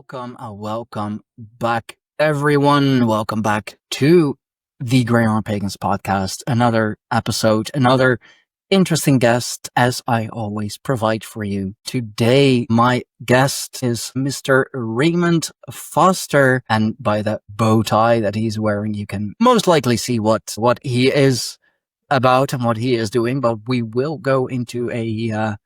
Welcome back, everyone. Welcome back to the Greyhorn Pagans podcast. Another episode, another interesting guest, as I always provide for you. Today, my guest is Mr. Raymond Foster, and by the bow tie that he's wearing, you can most likely see what he is about and what he is doing. But we will go into a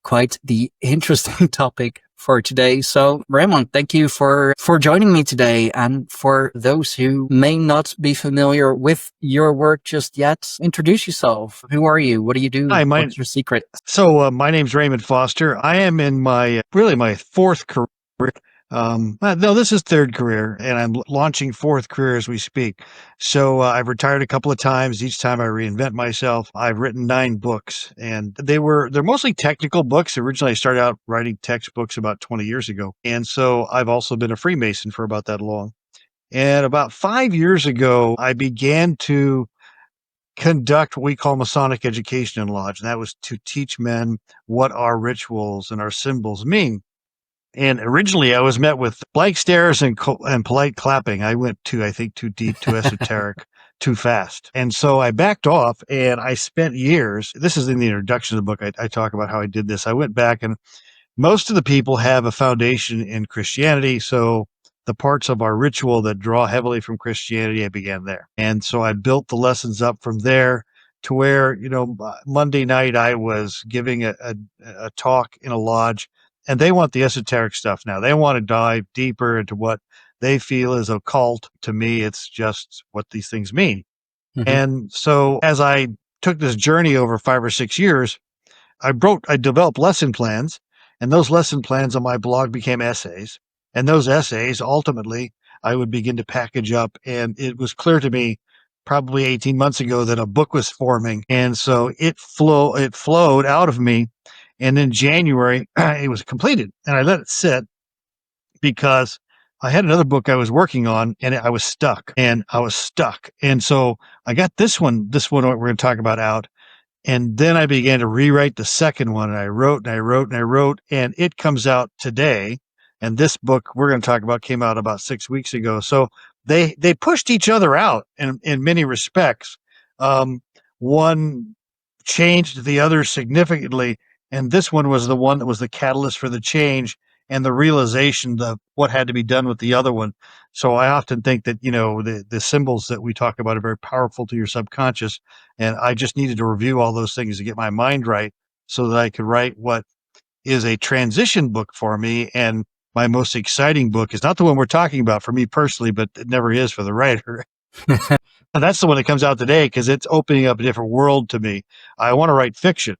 quite the interesting topic for today. So, Raymond, thank you for joining me today. And for those who may not be familiar with your work just yet, introduce yourself. Who are you? What do you do? Hi, What's your secret? my name's Raymond Foster. I am in my fourth career. No, this is third career, and I'm launching fourth career as we speak. So I've retired a couple of times. Each time I reinvent myself. I've written 9 books, and they're mostly technical books. Originally, I started out writing textbooks about 20 years ago, and so I've also been a Freemason for about that long. And about 5 years ago, I began to conduct what we call Masonic education in lodge. And that was to teach men what our rituals and our symbols mean. And originally I was met with blank stares and polite clapping. I went I think, too deep, too esoteric, too fast. And so I backed off, and I spent years. This is in the introduction of the book. I talk about how I did this. I went back, and most of the people have a foundation in Christianity. So the parts of our ritual that draw heavily from Christianity, I began there. And so I built the lessons up from there to where, Monday night I was giving a talk in a lodge, and they want the esoteric stuff now. They want to dive deeper into what they feel is occult. To me, it's just what these things mean. Mhm. And so as I took this journey over 5 or 6 years, I developed lesson plans, and those lesson plans on my blog became essays. And those essays, ultimately, I would begin to package up. And it was clear to me probably 18 months ago that a book was forming. And so it flowed out of me. And in January, it was completed. And I let it sit because I had another book I was working on, and I was stuck. And so I got this one we're going to talk about out. And then I began to rewrite the second one, and I wrote, and it comes out today. And this book we're going to talk about came out about 6 weeks ago. So they pushed each other out in many respects. One changed the other significantly, and this one was the one that was the catalyst for the change and the realization of what had to be done with the other one. So I often think that, the symbols that we talk about are very powerful to your subconscious. And I just needed to review all those things to get my mind right so that I could write what is a transition book for me. And my most exciting book is not the one we're talking about for me personally, but it never is for the writer. And that's the one that comes out today because it's opening up a different world to me. I want to write fiction,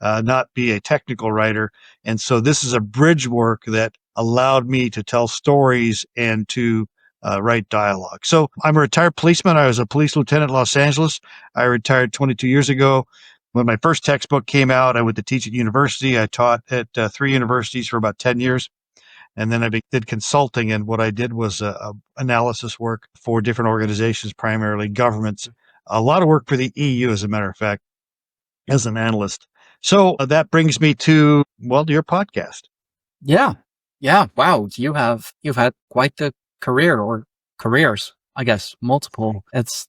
not be a technical writer. And so this is a bridge work that allowed me to tell stories and to write dialogue. So I'm a retired policeman. I was a police lieutenant in Los Angeles. I retired 22 years ago. When my first textbook came out, I went to teach at university. I taught at 3 universities for about 10 years. And then I did consulting, and what I did was analysis work for different organizations, primarily governments. A lot of work for the EU, as a matter of fact, as an analyst. So that brings me to your podcast. Yeah. Wow. You've had quite the career, or careers, I guess, multiple. That's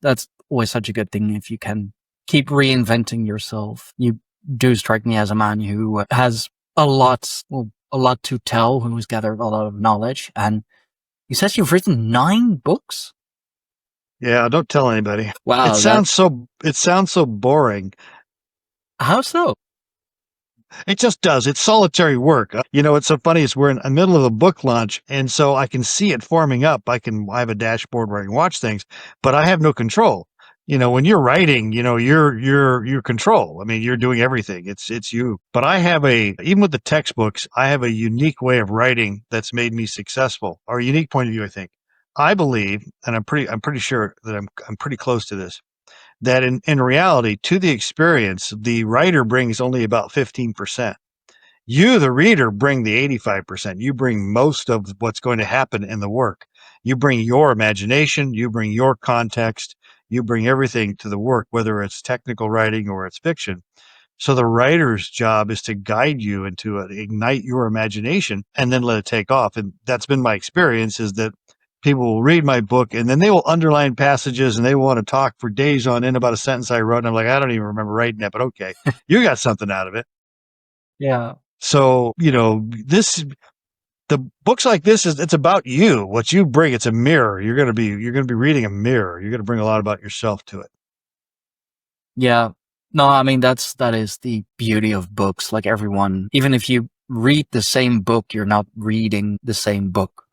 always such a good thing if you can keep reinventing yourself. You do strike me as a man who has a lot to tell, who has gathered a lot of knowledge. And you said you've written 9 books? Yeah, don't tell anybody. Wow. It sounds so boring. How so? It just does. It's solitary work. It's so funny is we're in the middle of a book launch, and so I can see it forming up. I have a dashboard where I can watch things, but I have no control. When you're writing, you're control. I mean, you're doing everything. It's you. But even with the textbooks, I have a unique way of writing that's made me successful, or a unique point of view, I think. I believe, and I'm pretty sure that I'm pretty close to this, that in reality, to the experience, the writer brings only about 15%. You, the reader, bring the 85%. You bring most of what's going to happen in the work. You bring your imagination, you bring your context, you bring everything to the work, whether it's technical writing or it's fiction. So the writer's job is to guide you and to ignite your imagination and then let it take off. And that's been my experience, is that people will read my book and then they will underline passages and they want to talk for days on end about a sentence I wrote. And I'm like, I don't even remember writing that, but okay, you got something out of it. Yeah. So, the books like this it's about you, what you bring. It's a mirror. You're going to be reading a mirror. You're going to bring a lot about yourself to it. Yeah. No, I mean, that is the beauty of books. Like everyone, even if you read the same book, you're not reading the same book,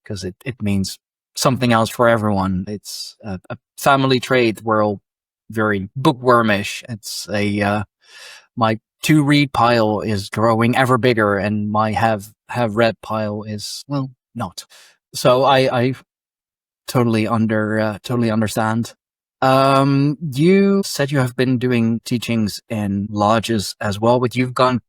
because it means something else for everyone. It's a family trait. We're all very bookwormish. It's my to read pile is growing ever bigger, and my have read pile is, well, not. So I totally understand. You said you have been doing teachings in lodges as well, but you've gone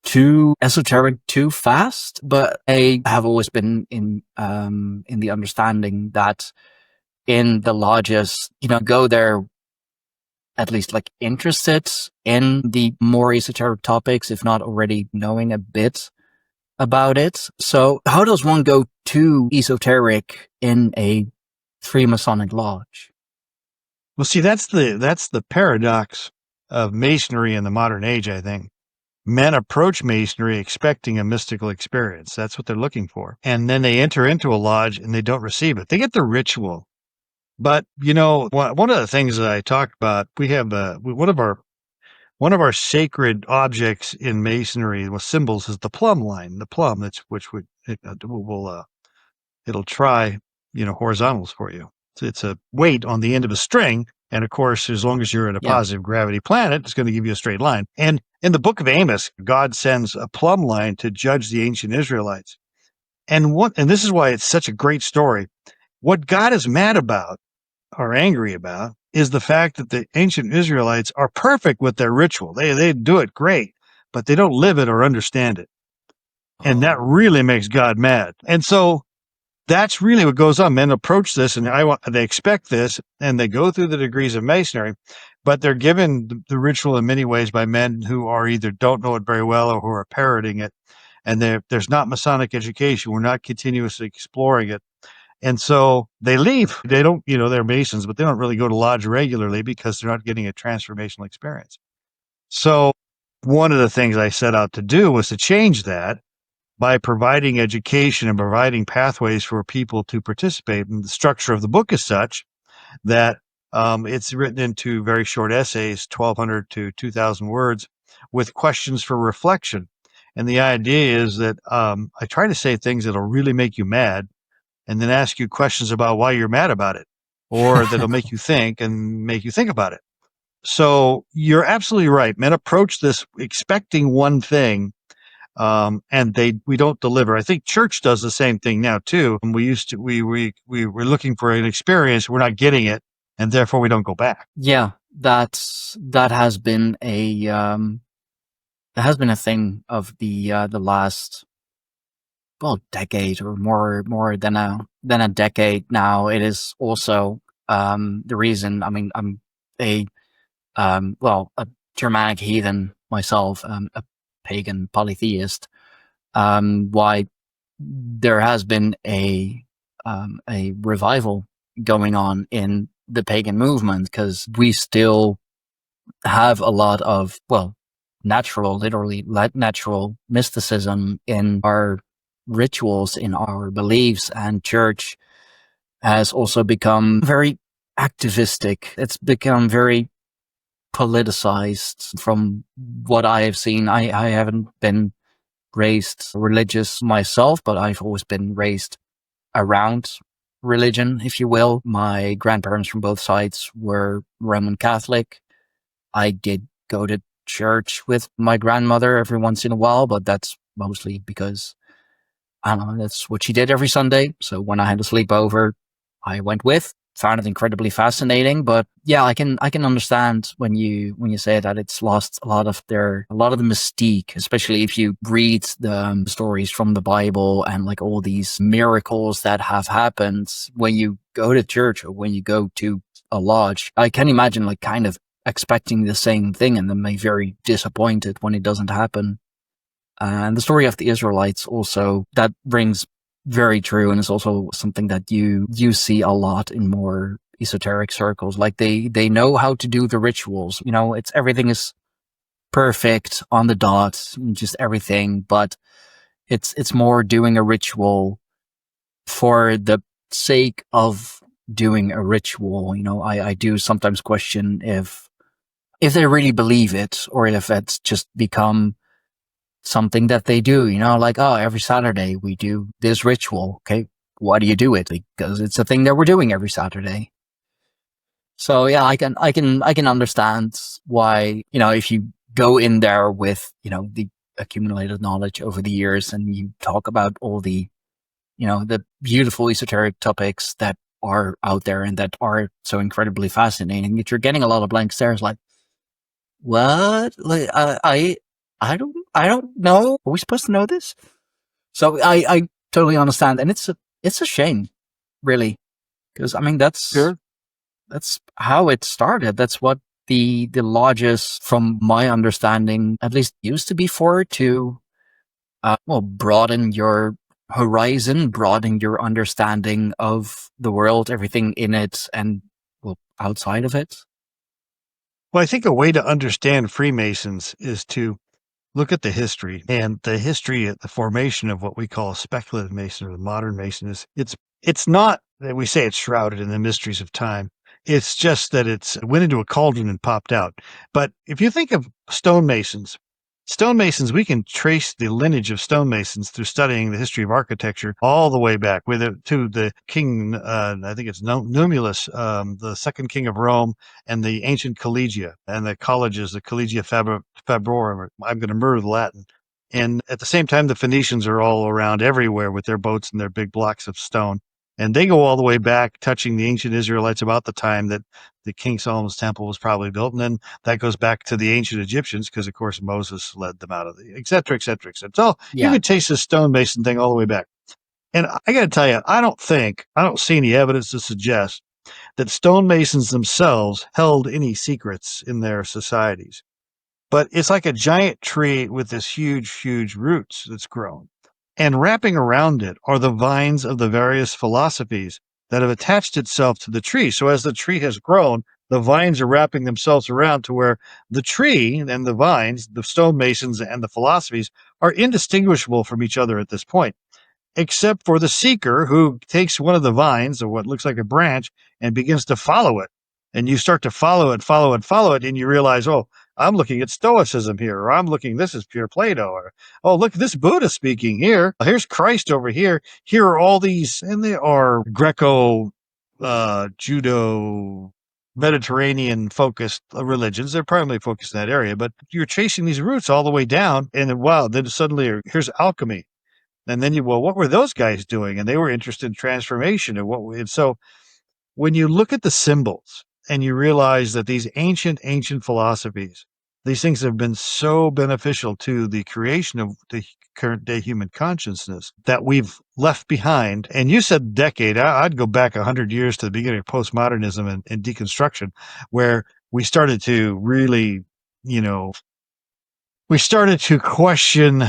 too esoteric too fast. But I have always been in the understanding that in the lodges, go there at least like interested in the more esoteric topics, if not already knowing a bit about it. So how does one go too esoteric in a Freemasonic lodge? Well, see, that's the paradox of Masonry in the modern age, I think. Men approach Masonry expecting a mystical experience. That's what they're looking for. And then they enter into a lodge and they don't receive it. They get the ritual. But, one of the things that I talked about, we have one of our sacred objects in Masonry with symbols is the plumb line, the plumb it'll try, horizontals for you. So it's a weight on the end of a string. And of course, as long as you're in a positive gravity planet, it's going to give you a straight line. And in the book of Amos, God sends a plumb line to judge the ancient Israelites. And this is why it's such a great story. What God is mad about or angry about is the fact that the ancient Israelites are perfect with their ritual. They do it great, but they don't live it or understand it. And that really makes God mad. And so that's really what goes on. Men approach this and they expect this, and they go through the degrees of Masonry, but they're given the ritual in many ways by men who are either don't know it very well or who are parroting it. And there's not Masonic education. We're not continuously exploring it. And so they leave. They don't, they're Masons, but they don't really go to lodge regularly because they're not getting a transformational experience. So one of the things I set out to do was to change that by providing education and providing pathways for people to participate. And the structure of the book is such that it's written into very short essays, 1,200 to 2,000 words, with questions for reflection. And the idea is that I try to say things that'll really make you mad, and then ask you questions about why you're mad about it, or that'll make you think and make you think about it. So you're absolutely right. Men approach this expecting one thing, and we don't deliver. I think church does the same thing now too. And we were looking for an experience, we're not getting it, and therefore we don't go back. Yeah, that has been a thing of the last, well, decade or more than a decade now. It is also the reason. I mean, I'm a Germanic heathen myself, a pagan polytheist. Why there has been a revival going on in the pagan movement, because we still have a lot of, literally natural mysticism in our rituals, in our beliefs, and church has also become very activistic. It's become very politicized from what I have seen. I haven't been raised religious myself, but I've always been raised around religion, if you will. My grandparents from both sides were Roman Catholic. I did go to church with my grandmother every once in a while, but that's mostly because, I don't know, that's what she did every Sunday. So when I had a sleepover, I went with. Found it incredibly fascinating. But yeah, I can understand when you say that it's lost a lot of the mystique, especially if you read the stories from the Bible and like all these miracles that have happened when you go to church or when you go to a lodge. I can imagine like kind of expecting the same thing and then be very disappointed when it doesn't happen. And the story of the Israelites also, that rings very true, and it's also something that you see a lot in more esoteric circles. Like they know how to do the rituals. You know, it's everything is perfect on the dot, just everything, but it's more doing a ritual for the sake of doing a ritual. You know, I do sometimes question if they really believe it, or if it's just become something that they do, you know, like, oh, every Saturday we do this ritual. Okay, why do you do it? Because it's a thing that we're doing every Saturday. So yeah, I can understand why, you know, if you go in there with, you know, the accumulated knowledge over the years and you talk about all the, you know, the beautiful esoteric topics that are out there and that are so incredibly fascinating, that you're getting a lot of blank stares like, what? Like, I don't know. Are we supposed to know this? So I totally understand. And it's a shame, really. Because I mean, Sure. that's how it started. That's what the lodges, from my understanding, at least used to be for, to, well, broaden your horizon, broaden your understanding of the world, everything in it and, well, outside of it. Well, I think a way to understand Freemasons is to look at the history, and the history at the formation of what we call speculative Mason or the modern Mason is it's not that we say it's shrouded in the mysteries of time. It's just that it went into a cauldron and popped out. But if you think of stonemasons, we can trace the lineage of stonemasons through studying the history of architecture all the way back to the king, I think it's Numulus, the second king of Rome, and the ancient collegia and the colleges, the Collegia Fabrorum. I'm going to murder the Latin. And at the same time, the Phoenicians are all around everywhere with their boats and their big blocks of stone. And they go all the way back, touching the ancient Israelites about the time that the King Solomon's temple was probably built. And then that goes back to the ancient Egyptians, because, of course, Moses led them out of the, et cetera, et cetera, et cetera. So you Yeah. could chase this stonemason thing all the way back. And I got to tell you, I don't see any evidence to suggest that stonemasons themselves held any secrets in their societies. But it's like a giant tree with this huge, huge roots that's grown. And wrapping around it are the vines of the various philosophies that have attached itself to the tree. So as the tree has grown, the vines are wrapping themselves around to where the tree and the vines, the stonemasons and the philosophies, are indistinguishable from each other at this point, except for the seeker, who takes one of the vines, or what looks like a branch, and begins to follow it. And you start to follow it, and you realize, oh, I'm looking at Stoicism here, or I'm looking, this is pure Plato, or, oh, look, this Buddha speaking here. Here's Christ over here. Here are all these, and they are Greco, Judo, Mediterranean focused religions. They're primarily focused in that area, but you're chasing these roots all the way down, and then, wow, then suddenly here's alchemy. And then well, what were those guys doing? And they were interested in transformation and so when you look at the symbols and you realize that these ancient philosophies, these things have been so beneficial to the creation of the current day human consciousness that we've left behind. And you said decade, I'd go back 100 years to the beginning of postmodernism and deconstruction, where we started to really, we started to question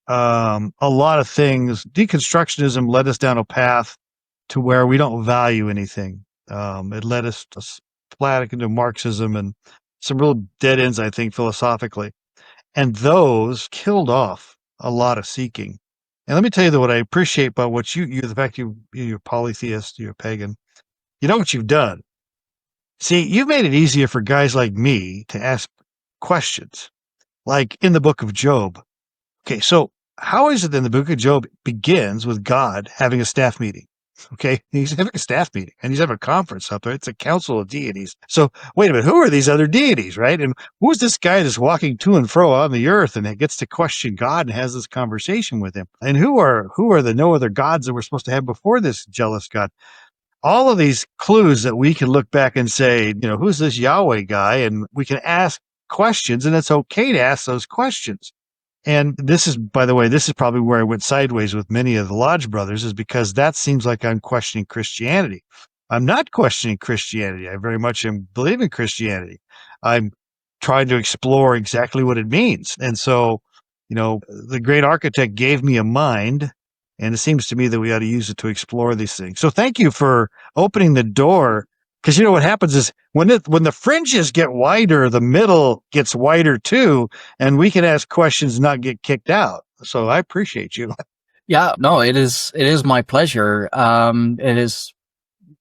a lot of things. Deconstructionism led us down a path to where we don't value anything. It led us to splatic into Marxism and some real dead ends, I think, philosophically. And those killed off a lot of seeking. And let me tell you that what I appreciate about what the fact you're a polytheist, you're a pagan, you know what you've done? See, you've made it easier for guys like me to ask questions, like in the book of Job. Okay, so how is it that the book of Job begins with God having a staff meeting? Okay, he's having a staff meeting and he's having a conference up there. It's a council of deities. So wait a minute, who are these other deities, right? And who's this guy that's walking to and fro on the earth and gets to question God and has this conversation with him? And who are the no other gods that we're supposed to have before this jealous God? All of these clues that we can look back and say, who's this Yahweh guy? And we can ask questions, and it's okay to ask those questions. And this is, by the way, this is probably where I went sideways with many of the Lodge brothers, is because that seems like I'm questioning Christianity. I'm not questioning Christianity. I very much believe in Christianity. I'm trying to explore exactly what it means. And so, the great architect gave me a mind, and it seems to me that we ought to use it to explore these things. So thank you for opening the door, because what happens is when the fringes get wider, the middle gets wider too, and we can ask questions and not get kicked out. So I appreciate you. Yeah, no, it is my pleasure. It is,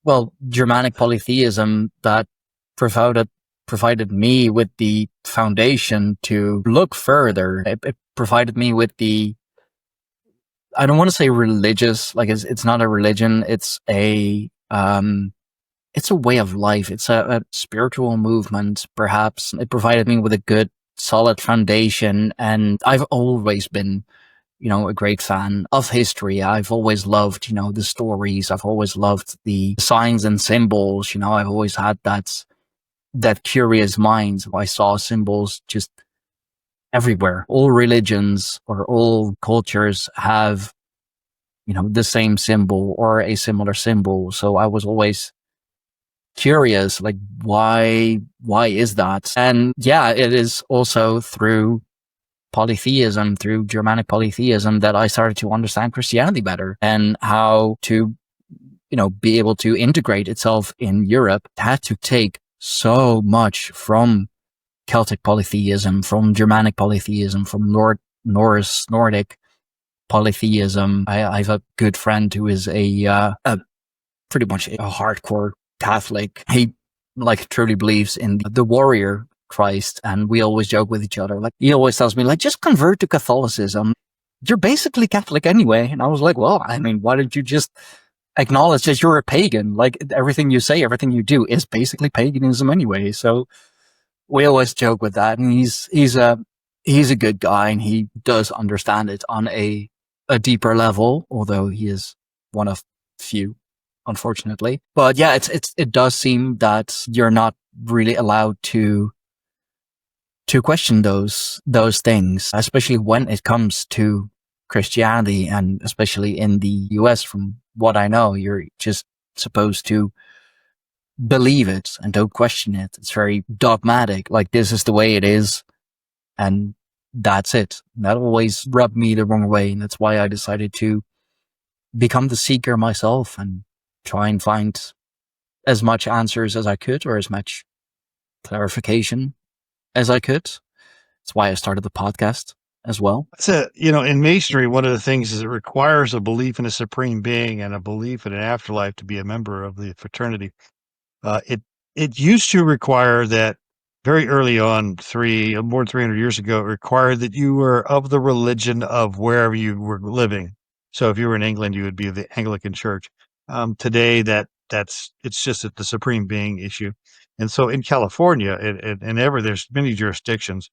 well, Germanic polytheism that provided me with the foundation to look further. It provided me with the, I don't want to say religious, like it's not a religion. It's a way of life. It's a spiritual movement, perhaps. It provided me with a good, solid foundation. And I've always been, a great fan of history. I've always loved, the stories. I've always loved the signs and symbols. I've always had that curious mind. I saw symbols just everywhere. All religions or all cultures have, the same symbol or a similar symbol. So I was always curious, like, why is that? And yeah, it is also through polytheism, through Germanic polytheism, that I started to understand Christianity better and how to, be able to integrate itself in Europe. It had to take so much from Celtic polytheism, from Germanic polytheism, from Nordic polytheism. I have a good friend who is a pretty much a hardcore Catholic. He truly believes in the warrior Christ, and we always joke with each other. Like, he always tells me, like, just convert to Catholicism. You're basically Catholic anyway. And I was like, well, I mean, why don't you just acknowledge that you're a pagan? Like, everything you say, everything you do is basically paganism anyway. So we always joke with that. And he's a good guy, and he does understand it on a deeper level, although he is one of few, unfortunately. But yeah, it does seem that you're not really allowed to question those things, especially when it comes to Christianity, and especially in the US. From what I know, you're just supposed to believe it and don't question it. It's very dogmatic, like, this is the way it is, and that's it. That always rubbed me the wrong way, and that's why I decided to become the seeker myself and try and find as much answers as I could, or as much clarification as I could. That's why I started the podcast as well. So, in Masonry, one of the things is it requires a belief in a supreme being and a belief in an afterlife to be a member of the fraternity. It used to require that very early on, more than 300 years ago, it required that you were of the religion of wherever you were living. So if you were in England, you would be the Anglican Church. Today, it's just the supreme being issue. And so in California, there's many jurisdictions.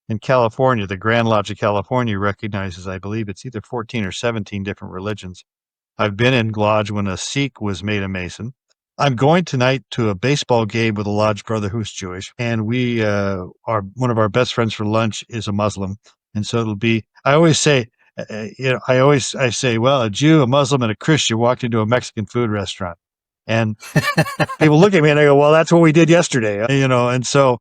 In California, the Grand Lodge of California recognizes, I believe it's either 14 or 17 different religions. I've been in Lodge when a Sikh was made a Mason. I'm going tonight to a baseball game with a Lodge brother who's Jewish, and we one of our best friends for lunch is a Muslim, and so it'll be. I always say, I say, well, a Jew, a Muslim, and a Christian walked into a Mexican food restaurant, and people look at me and I go, well, that's what we did yesterday, and so.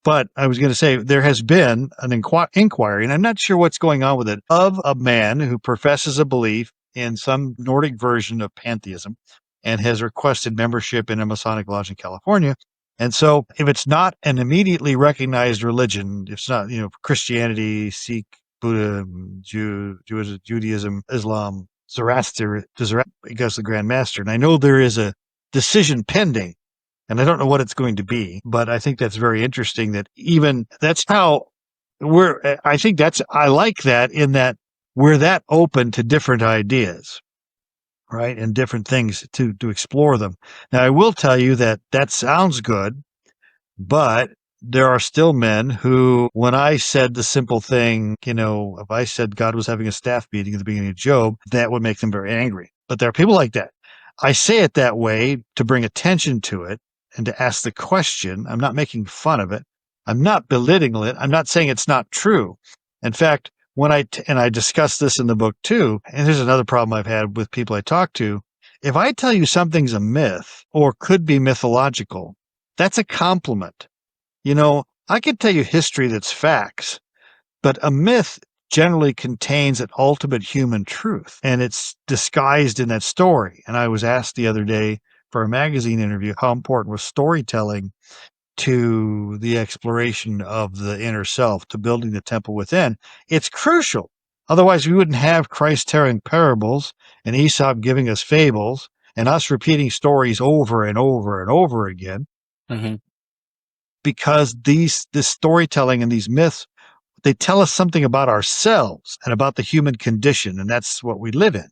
But I was going to say, there has been an inquiry, and I'm not sure what's going on with it, of a man who professes a belief in some Nordic version of pantheism and has requested membership in a Masonic lodge in California. And so if it's not an immediately recognized religion, if it's not, Christianity, Sikh, Buddha, Judaism, Islam, Zoroaster, because the Grand Master. And I know there is a decision pending. And I don't know what it's going to be, but I think that's very interesting that that's how I like that, in that we're that open to different ideas, right? And different things to explore them. Now, I will tell you that sounds good, but there are still men who, when I said the simple thing, if I said God was having a staff meeting at the beginning of Job, that would make them very angry. But there are people like that. I say it that way to bring attention to it and to ask the question. I'm not making fun of it. I'm not belittling it. I'm not saying it's not true. In fact, when I discuss this in the book too, and here's another problem I've had with people I talk to, If I tell you something's a myth or could be mythological, that's a compliment. I could tell you history that's facts, but a myth generally contains an ultimate human truth, and it's disguised in that story. And I was asked the other day for a magazine interview how important was storytelling to the exploration of the inner self, to building the temple within. It's crucial. Otherwise, we wouldn't have Christ telling parables and Aesop giving us fables and us repeating stories over and over and over again. Mm-hmm. Because this storytelling and these myths, they tell us something about ourselves and about the human condition, and that's what we live in.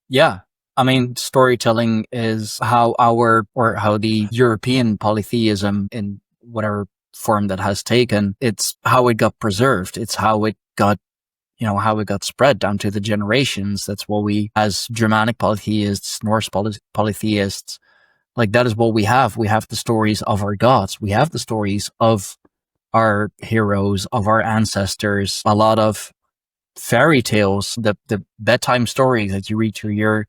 Yeah. I mean, storytelling is how how the European polytheism, in whatever form that has taken, it's how it got preserved. It's how it got, how it got spread down to the generations. That's what we, as Germanic polytheists, Norse polytheists, like, that is what we have. We have the stories of our gods. We have the stories of our heroes, of our ancestors, a lot of fairy tales, the bedtime stories that you read to your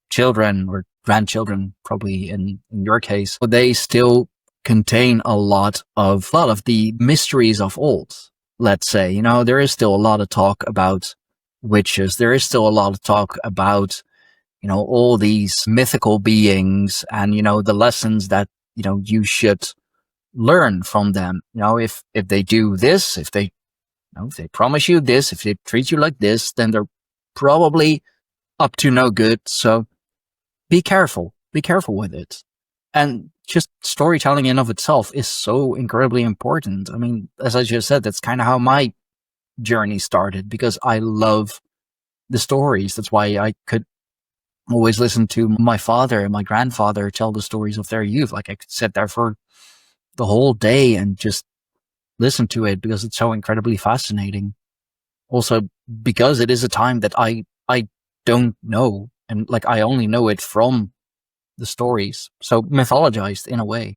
children or grandchildren, probably in your case. But they still contain a lot of the mysteries of old. Let's say, there is still a lot of talk about witches. There is still a lot of talk about, all these mythical beings and, the lessons that, you should learn from them. If they do this, if they promise you this, if they treat you like this, then they're probably up to no good. So be careful with it. And just storytelling in of itself is so incredibly important. I mean, as I just said, that's kind of how my journey started, because I love the stories. That's why I could always listen to my father and my grandfather tell the stories of their youth. Like, I could sit there for the whole day and just listen to it, because it's so incredibly fascinating. Also, because it is a time that I don't know, and like, I only know it from the stories, so mythologized in a way.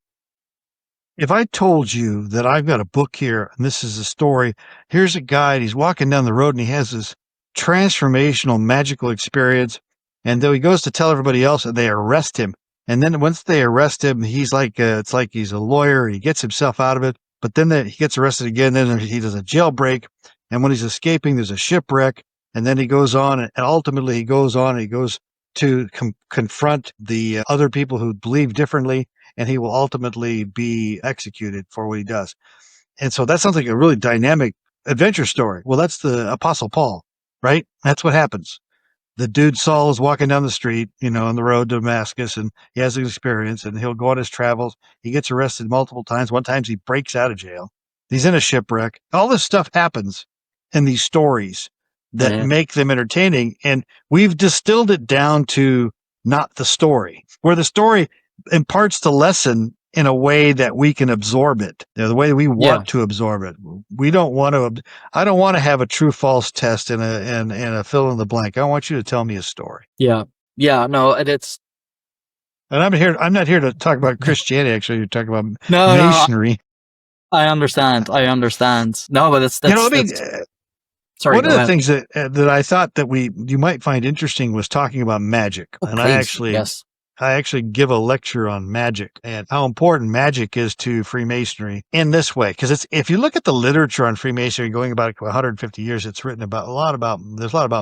If I told you that I've got a book here and this is a story, here's a guy, and he's walking down the road and he has this transformational magical experience, and though he goes to tell everybody else and they arrest him, and then once they arrest him, he's like, it's like he's a lawyer, he gets himself out of it, but then he gets arrested again, then he does a jailbreak, and when he's escaping, there's a shipwreck, and then he goes on, and ultimately he goes to confront the other people who believe differently, and he will ultimately be executed for what he does. And so that sounds like a really dynamic adventure story. Well, that's the Apostle Paul, right? That's what happens. The dude Saul is walking down the street, on the road to Damascus, and he has an experience, and he'll go on his travels. He gets arrested multiple times. One time he breaks out of jail. He's in a shipwreck. All this stuff happens in these stories that make them entertaining. And we've distilled it down to not the story, where the story imparts the lesson in a way that we can absorb it, the way we want to absorb it. We don't want to. I don't want to have a true false test and a fill in the blank. I want you to tell me a story. Yeah. No, and it's. And I'm not here to talk about Christianity. Actually, you're talking about Masonry. No, I understand. No, but that's sorry. One of the things that I thought that you might find interesting was talking about magic, and I actually give a lecture on magic and how important magic is to Freemasonry in this way. Because if you look at the literature on Freemasonry going about 150 years, it's written there's a lot about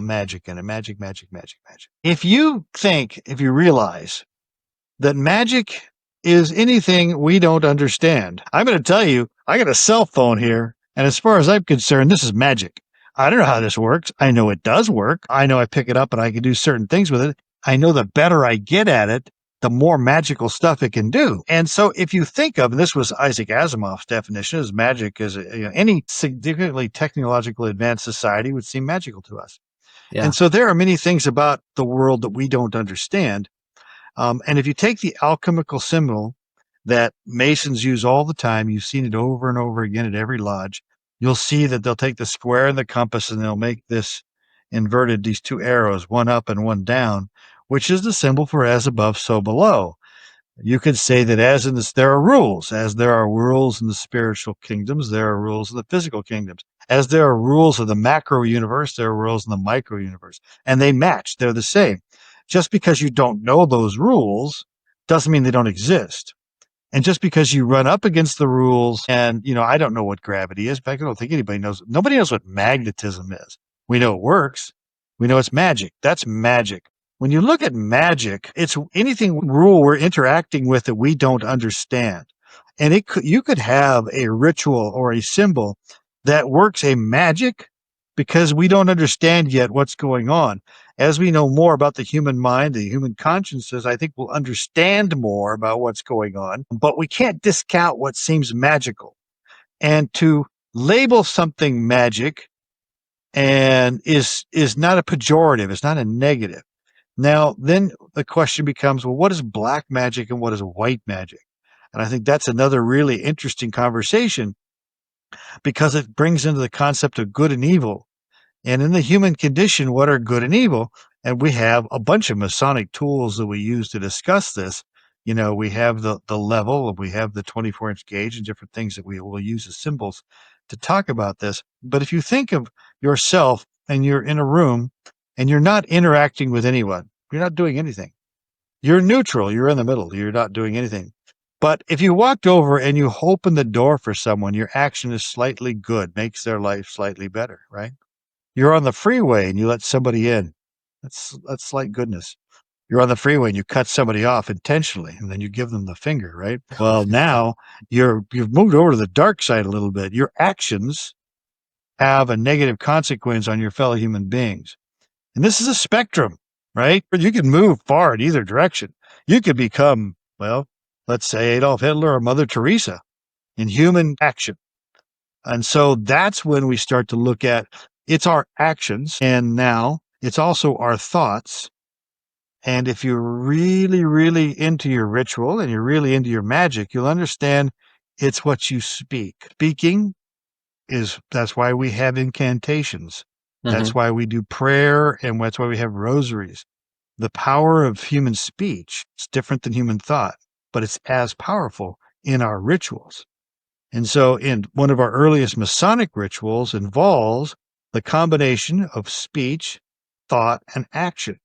magic in it. Magic. If you realize that magic is anything we don't understand, I'm going to tell you, I got a cell phone here, and as far as I'm concerned, this is magic. I don't know how this works. I know it does work. I know I pick it up and I can do certain things with it. I know the better I get at it, the more magical stuff it can do. And so if you think of, and this was Isaac Asimov's definition, as magic as any significantly technologically advanced society would seem magical to us. Yeah. And so there are many things about the world that we don't understand. And if you take the alchemical symbol that Masons use all the time, you've seen it over and over again at every lodge, you'll see that they'll take the square and the compass and they'll make this inverted, these two arrows, one up and one down, which is the symbol for as above, so below. You could say that as in this, there are rules. As there are rules in the spiritual kingdoms, there are rules in the physical kingdoms. As there are rules of the macro universe, there are rules in the micro universe. And they match. They're the same. Just because you don't know those rules doesn't mean they don't exist. And just because you run up against the rules and, I don't know what gravity is. In fact, I don't think anybody knows. Nobody knows what magnetism is. We know it works. We know it's magic. That's magic. When you look at magic, it's anything rule we're interacting with that we don't understand. And you could have a ritual or a symbol that works a magic because we don't understand yet what's going on. As we know more about the human mind, the human consciences, I think we'll understand more about what's going on, but we can't discount what seems magical. And to label something magic and is not a pejorative, it's not a negative. Now, then the question becomes, well, what is black magic and what is white magic? And I think that's another really interesting conversation because it brings into the concept of good and evil. And in the human condition, what are good and evil? And we have a bunch of Masonic tools that we use to discuss this. We have the level, we have the 24-inch gauge and different things that we will use as symbols to talk about this. But if you think of yourself and you're in a room and you're not interacting with anyone, you're not doing anything. You're neutral. You're in the middle. You're not doing anything. But if you walked over and you open the door for someone, your action is slightly good, makes their life slightly better, right? You're on the freeway and you let somebody in. That's slight goodness. You're on the freeway and you cut somebody off intentionally and then you give them the finger, right? Well, now you've moved over to the dark side a little bit. Your actions have a negative consequence on your fellow human beings. And this is a spectrum, right? You can move far in either direction. You could become, well, let's say Adolf Hitler or Mother Teresa in human action. And so that's when we start to look at it's our actions, and now it's also our thoughts. And if you're really, really into your ritual and you're really into your magic, you'll understand it's what you speak. Speaking that's why we have incantations. That's why we do prayer, and that's why we have rosaries. The power of human speech is different than human thought, but it's as powerful in our rituals. And so in one of our earliest Masonic rituals involves the combination of speech, thought, and action.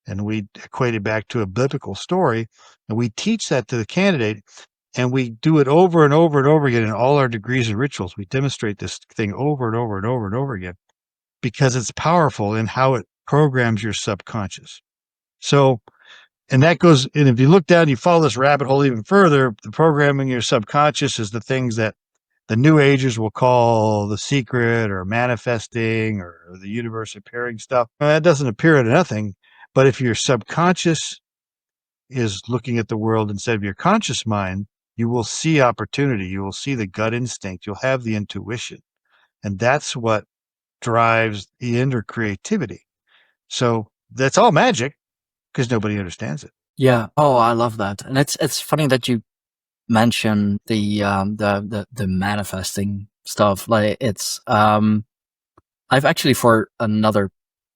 And we equate it back to a biblical story, and we teach that to the candidate, and we do it over and over and over again in all our degrees of rituals. We demonstrate this thing over and over and over and over again because it's powerful in how it programs your subconscious. So, and that goes, and if you look down, you follow this rabbit hole even further, the programming your subconscious is the things that the New Agers will call the secret or manifesting or the universe appearing stuff. That doesn't appear out of nothing, but if your subconscious is looking at the world instead of your conscious mind, you will see opportunity. You will see the gut instinct. You'll have the intuition. And that's what drives the inner creativity. So that's all magic because nobody understands it. Yeah. Oh, I love that. And it's funny that you mention the manifesting stuff. Like it's I've actually, for another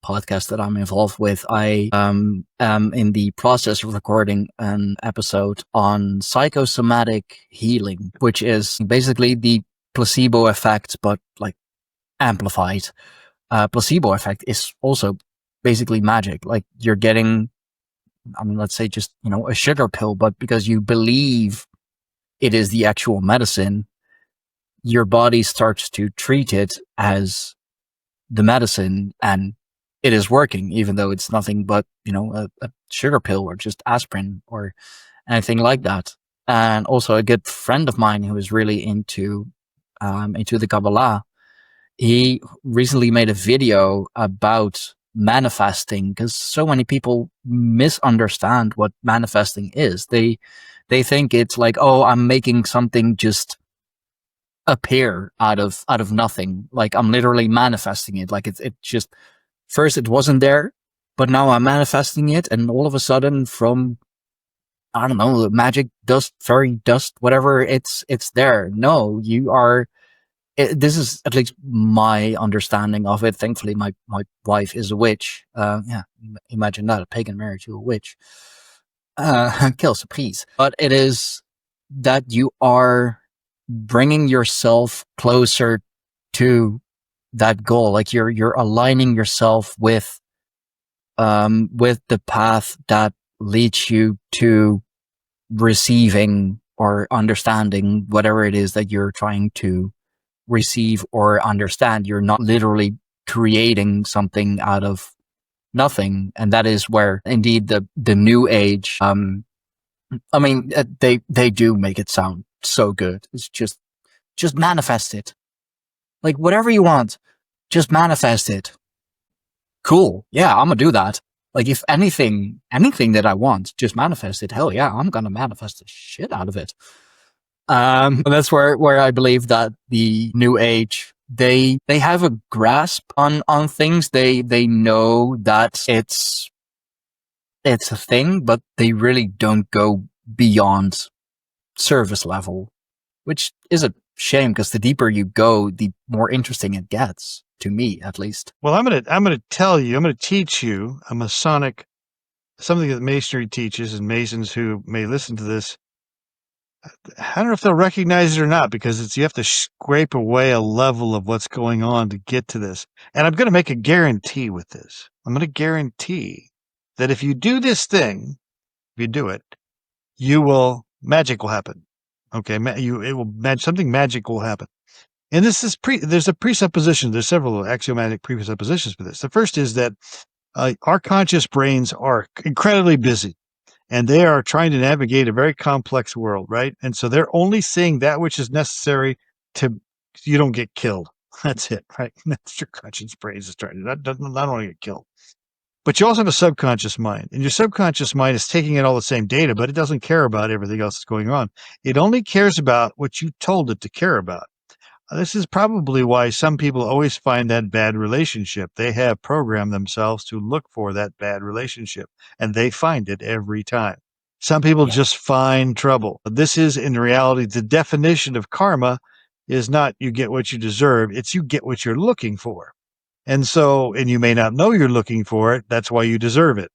podcast that I'm involved with, I am in the process of recording an episode on psychosomatic healing, which is basically the placebo effect, but like amplified. Placebo effect is also basically magic. Like you're getting, let's say just, a sugar pill, but because you believe it is the actual medicine, your body starts to treat it as the medicine, and it is working, even though it's nothing but, a sugar pill or just aspirin or anything like that. And also a good friend of mine who is really into the Kabbalah, he recently made a video about manifesting because so many people misunderstand what manifesting is. They think it's like, oh, I'm making something just appear out of nothing. Like I'm literally manifesting it. Like it just, first it wasn't there, but now I'm manifesting it, and all of a sudden from, I don't know, magic, dust, fairy dust, whatever, it's there. No, you are, this is at least my understanding of it. Thankfully, my wife is a witch. Yeah, imagine that, a pagan married to a witch. Quelle surprise. But it is that you are bringing yourself closer to that goal. Like you're aligning yourself with with the path that leads you to receiving or understanding whatever it is that you're trying to receive or understand. You're not literally creating something out of nothing. And that is where indeed the new age, I mean, they do make it sound so good. It's just manifest it. Like whatever you want, just manifest it. Cool. Yeah, I'm gonna do that. Like if anything that I want, just manifest it. Hell yeah, I'm gonna manifest the shit out of it. And that's where I believe that the new age, they have a grasp on things. They know that it's a thing, but they really don't go beyond service level, which is a shame because the deeper you go, the more interesting it gets, to me at least. Well, I'm gonna teach you a Masonic, something that Masonry teaches, and Masons who may listen to this, I don't know if they'll recognize it or not, because you have to scrape away a level of what's going on to get to this. And I'm going to make a guarantee with this. I'm going to guarantee that if you do this thing, if you do it, magic will happen. Okay, something magic will happen. And there's a presupposition. There's several axiomatic presuppositions for this. The first is that our conscious brains are incredibly busy, and they are trying to navigate a very complex world, right? And so they're only seeing that which is necessary to you don't get killed. That's it, right? That's your conscious brain is trying to not only get killed. But you also have a subconscious mind, and your subconscious mind is taking in all the same data, but it doesn't care about everything else that's going on. It only cares about what you told it to care about. This is probably why some people always find that bad relationship. They have programmed themselves to look for that bad relationship, and they find it every time. Some people just find trouble. This is, in reality, the definition of karma is not you get what you deserve, it's you get what you're looking for. And you may not know you're looking for it. That's why you deserve it.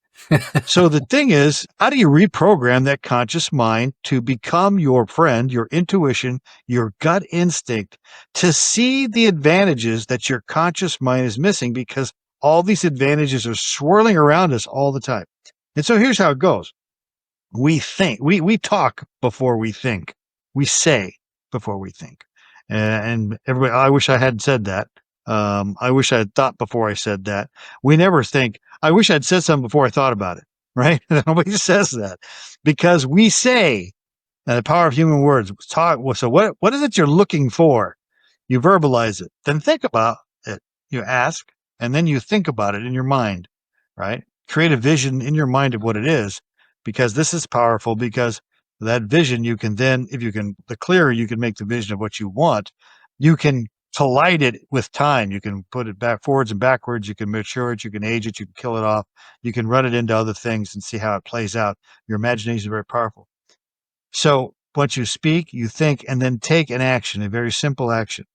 So the thing is, how do you reprogram that conscious mind to become your friend, your intuition, your gut instinct, to see the advantages that your conscious mind is missing, because all these advantages are swirling around us all the time. And so here's how it goes. We think, we talk before we think. We say before we think. And everybody, I wish I hadn't said that. I wish I had thought before I said that. We never think, I wish I'd said something before I thought about it, right? Nobody says that, because we say, and the power of human words, talk. So what is it you're looking for? You verbalize it, then think about it. You ask, and then you think about it in your mind, right? Create a vision in your mind of what it is, because this is powerful, because that vision, you can then, the clearer you can make the vision of what you want, you can collide it with time. You can put it back, forwards and backwards. You can mature it. You can age it. You can kill it off. You can run it into other things and see how it plays out. Your imagination is very powerful. So once you speak, you think, and then take an action, a very simple action.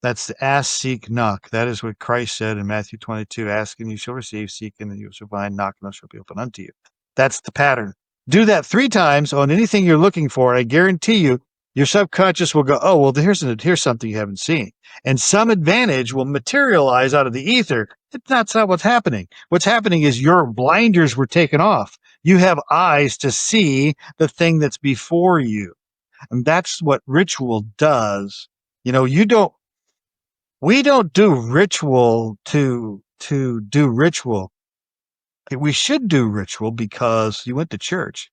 That's the ask, seek, knock. That is what Christ said in Matthew 22. Ask and you shall receive, seek and you shall find, knock and it shall be opened unto you. That's the pattern. Do that 3 times on anything you're looking for. I guarantee you, your subconscious will go, oh, well, here's something you haven't seen. And some advantage will materialize out of the ether. That's not what's happening. What's happening is your blinders were taken off. You have eyes to see the thing that's before you. And that's what ritual does. You know, we don't do ritual to do ritual. We should do ritual because you went to church.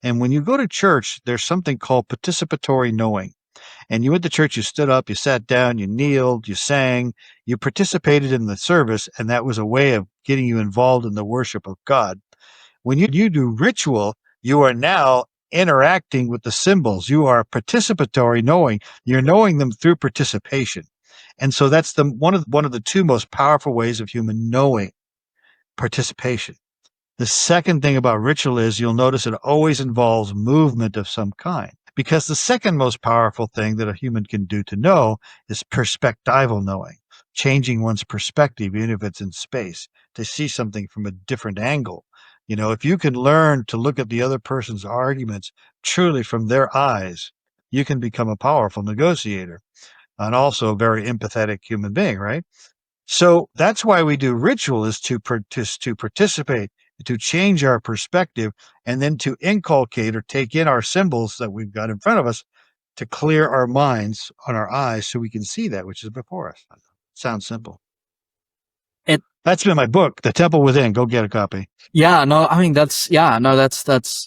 And when you go to church, there's something called participatory knowing. And you went to church, you stood up, you sat down, you kneeled, you sang, you participated in the service, and that was a way of getting you involved in the worship of God. When you do ritual, you are now interacting with the symbols. You are participatory knowing. You're knowing them through participation. And so that's one of the 2 most powerful ways of human knowing, participation. The second thing about ritual is you'll notice it always involves movement of some kind, because the second most powerful thing that a human can do to know is perspectival knowing, changing one's perspective, even if it's in space, to see something from a different angle. You know, if you can learn to look at the other person's arguments truly from their eyes, you can become a powerful negotiator and also a very empathetic human being, right? So that's why we do ritual, is to participate, to change our perspective, and then to inculcate or take in our symbols that we've got in front of us to clear our minds on our eyes so we can see that which is before us. Sounds simple. It That's been my book, The Temple Within. Go get a copy. Yeah, no, I mean that's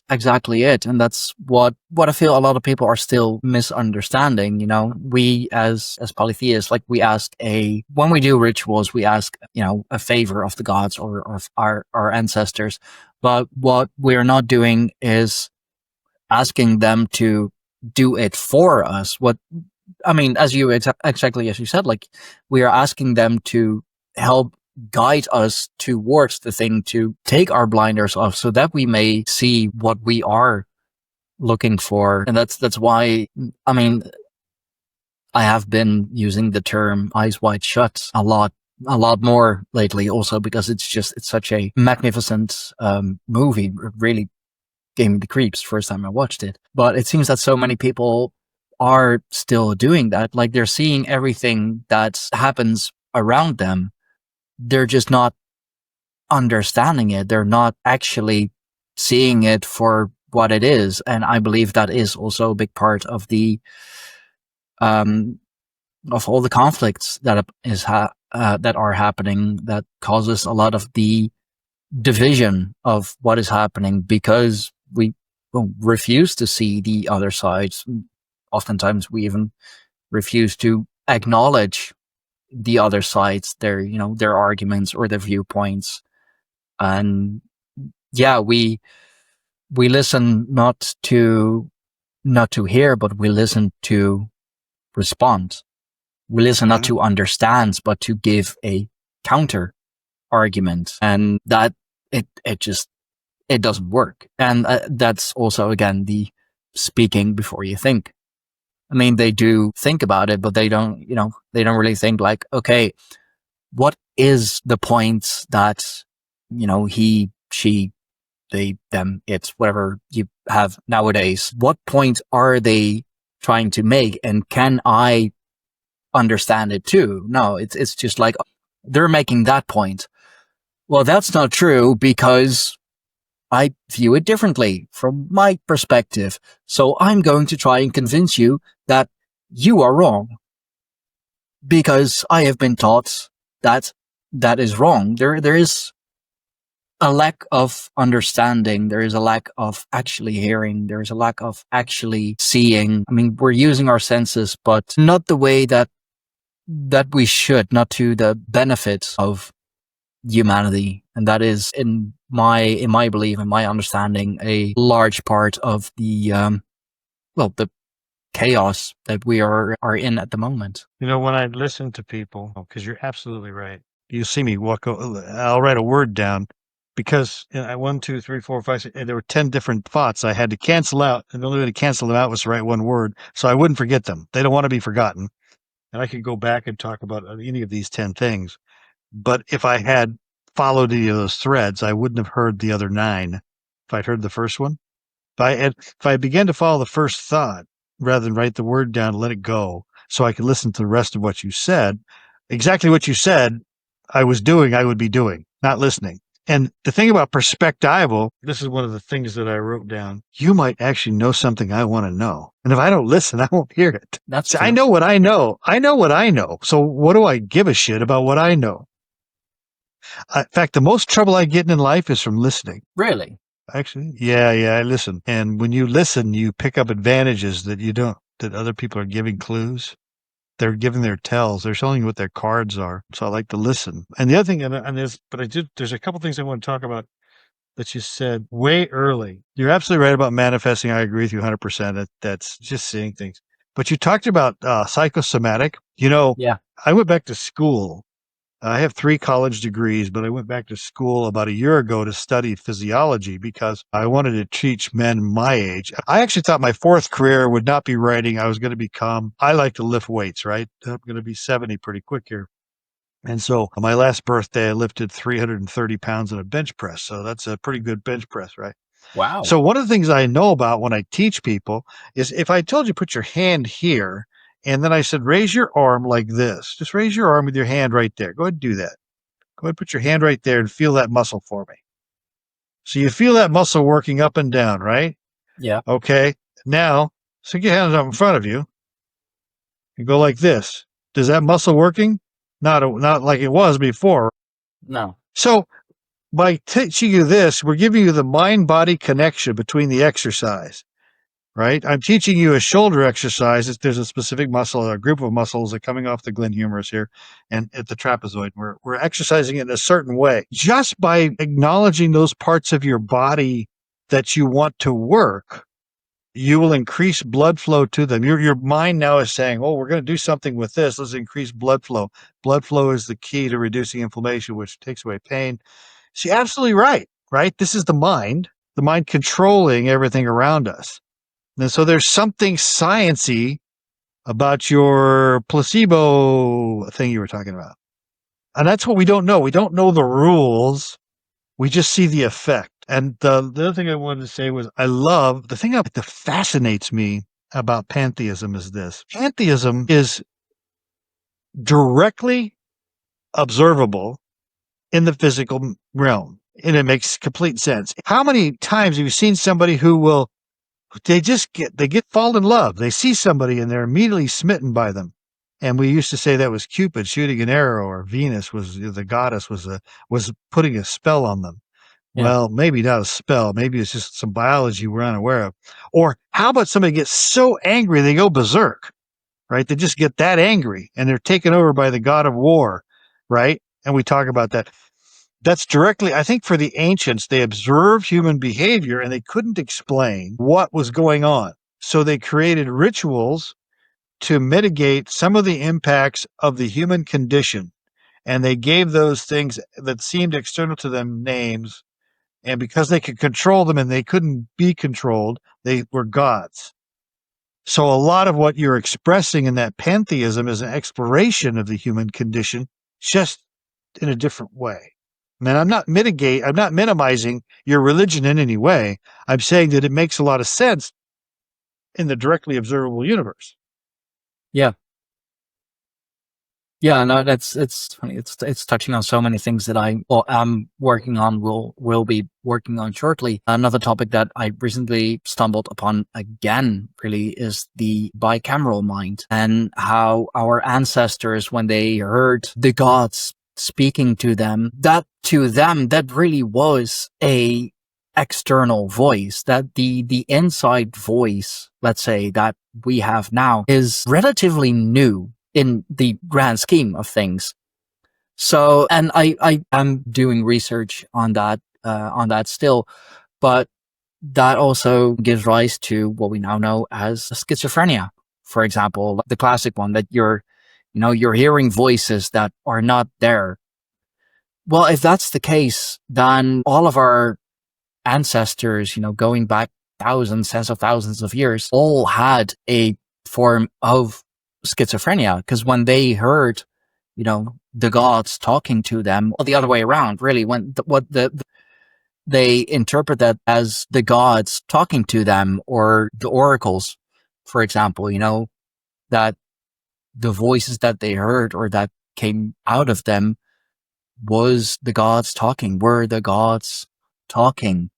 exactly it, and that's what I feel a lot of people are still misunderstanding. You know, we as polytheists, like when we do rituals, we ask a favor of the gods or of our ancestors, but what we're not doing is asking them to do it for us. What I mean, exactly as you said, like we are asking them to help guide us towards the thing, to take our blinders off so that we may see what we are looking for. And that's why, I mean, I have been using the term eyes wide shut a lot more lately, also because it's such a magnificent movie. It really gave me the creeps first time I watched it. But it seems that so many people are still doing that. Like they're seeing everything that happens around them. They're just not understanding it. They're not actually seeing it for what it is. And I believe that is also a big part of the of all the conflicts that that are happening, that causes a lot of the division of what is happening, because we refuse to see the other sides. Oftentimes we even refuse to acknowledge the other sides, their arguments or their viewpoints. And yeah, we listen not to hear, but we listen to respond. We listen not to understand, but to give a counter argument. And that it doesn't work. And that's also, again, the speaking before you think. I mean, they do think about it, but they don't really think like, okay, what is the point that, he, she, they, them, it's, whatever you have nowadays. What point are they trying to make? And can I understand it too? No, it's just like, they're making that point. Well, that's not true because I view it differently from my perspective. So I'm going to try and convince you that you are wrong because I have been taught that that is wrong. There is a lack of understanding. There is a lack of actually hearing. There is a lack of actually seeing. I mean, we're using our senses, but not the way that we should, not to the benefit of humanity. And that is, in my belief, in my understanding, a large part of the the chaos that we are in at the moment. When I listen to people, because you're absolutely right. You see me I'll write a word down because 1, 2, 3, 4, 5, 6, there were 10 different thoughts I had to cancel out. And the only way to cancel them out was to write one word so I wouldn't forget them. They don't want to be forgotten. And I could go back and talk about any of these 10 things. But if I had followed any of those threads, I wouldn't have heard the other 9. If I'd heard the first one, if I began to follow the first thought rather than write the word down, let it go, so I could listen to the rest of what you said, exactly what you said I was doing, I would be doing, not listening. And the thing about perspectival, this is one of the things that I wrote down. You might actually know something I want to know. And if I don't listen, I won't hear it. That's I know what I know. I know what I know. So what do I give a shit about what I know? In fact, the most trouble I get in life is from listening. Really? Actually, yeah, I listen. And when you listen, you pick up advantages that you don't, that other people are giving clues. They're giving their tells. They're showing you what their cards are. So I like to listen. And the other thing, there's a couple things I want to talk about that you said way early. You're absolutely right about manifesting. I agree with you 100%. That's just seeing things. But you talked about psychosomatic. Yeah. I went back to school. I have 3 college degrees, but I went back to school about a year ago to study physiology because I wanted to teach men my age. I actually thought my 4th career would not be writing. I was going to I like to lift weights, right? I'm going to be 70 pretty quick here. And so on my last birthday, I lifted 330 pounds in a bench press. So that's a pretty good bench press, right? Wow. So one of the things I know about when I teach people is if I told you put your hand here And then I said, raise your arm like this. Just raise your arm with your hand right there. Go ahead and do that. Go ahead and put your hand right there and feel that muscle for me. So you feel that muscle working up and down, right? Yeah. Okay. Now, stick your hands up in front of you. You go like this. Does that muscle working? Not like it was before. No. So by teaching you this, we're giving you the mind-body connection between the exercise, right? I'm teaching you a shoulder exercise. There's a specific muscle, a group of muscles that are coming off the glenohumerus here and at the trapezoid. We're exercising it in a certain way. Just by acknowledging those parts of your body that you want to work, you will increase blood flow to them. Your mind now is saying, oh, we're going to do something with this. Let's increase blood flow. Blood flow is the key to reducing inflammation, which takes away pain. So you're absolutely right? This is the mind controlling everything around us. And so there's something science-y about your placebo thing you were talking about. And that's what we don't know. We don't know the rules. We just see the effect. And the other thing I wanted to say was the thing that fascinates me about pantheism is this. Pantheism is directly observable in the physical realm. And it makes complete sense. How many times have you seen somebody who fall in love. They see somebody and they're immediately smitten by them. And we used to say that was Cupid shooting an arrow, or Venus the goddess was putting a spell on them. Yeah. Well, maybe not a spell. Maybe it's just some biology we're unaware of. Or how about somebody gets so angry they go berserk, right? They just get that angry and they're taken over by the god of war, right? And we talk about that. That's directly, I think for the ancients, they observed human behavior and they couldn't explain what was going on. So they created rituals to mitigate some of the impacts of the human condition. And they gave those things that seemed external to them names. And because they could control them and they couldn't be controlled, they were gods. So a lot of what you're expressing in that pantheism is an exploration of the human condition, just in a different way. And I'm not minimizing your religion in any way. I'm saying that it makes a lot of sense in the directly observable universe. Yeah. Yeah, no, it's funny. It's touching on so many things that I'm working on, will be working on shortly. Another topic that I recently stumbled upon again really is the bicameral mind, and how our ancestors, when they heard the gods speaking to them, that really was a external voice. That the inside voice, let's say, that we have now is relatively new in the grand scheme of things. So, and I am doing research on that still, but that also gives rise to what we now know as schizophrenia, for example, the classic one, that you're hearing voices that are not there. Well, if that's the case, then all of our ancestors, going back tens of thousands of years, all had a form of schizophrenia, because when they heard, the gods talking to them, or the other way around, really, when they interpret that as the gods talking to them, or the oracles, for example, that the voices that they heard or that came out of them were the gods talking.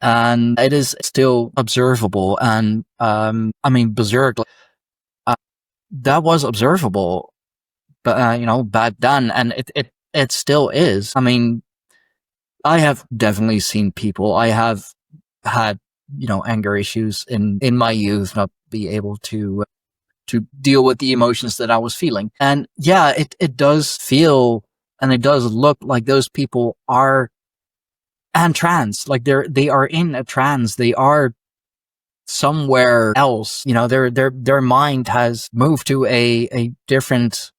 And it is still observable. And berserk, that was observable, but back then, and it still is. I mean, I have definitely seen people. I have had anger issues in my youth, not be able to deal with the emotions that I was feeling. And yeah, it does feel, and it does look like those people are trans, like they are in a trance. They are somewhere else. Their mind has moved to a different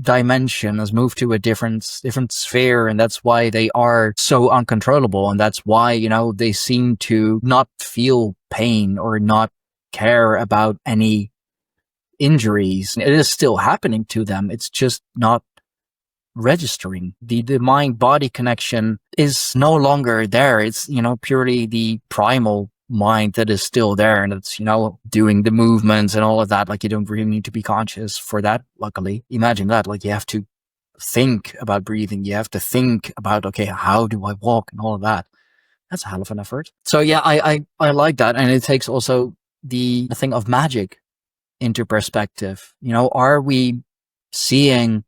dimension, has moved to a different sphere, and that's why they are so uncontrollable, and that's why they seem to not feel pain or not care about any injuries. It is still happening to them. It's just not registering. The mind body connection is no longer there. It's purely the primal mind that is still there and it's, doing the movements and all of that. Like, you don't really need to be conscious for that, luckily. Imagine that. Like, you have to think about breathing. You have to think about, okay, how do I walk and all of that. That's a hell of an effort. So yeah, I like that. And it takes also the thing of magic into perspective. Are we seeing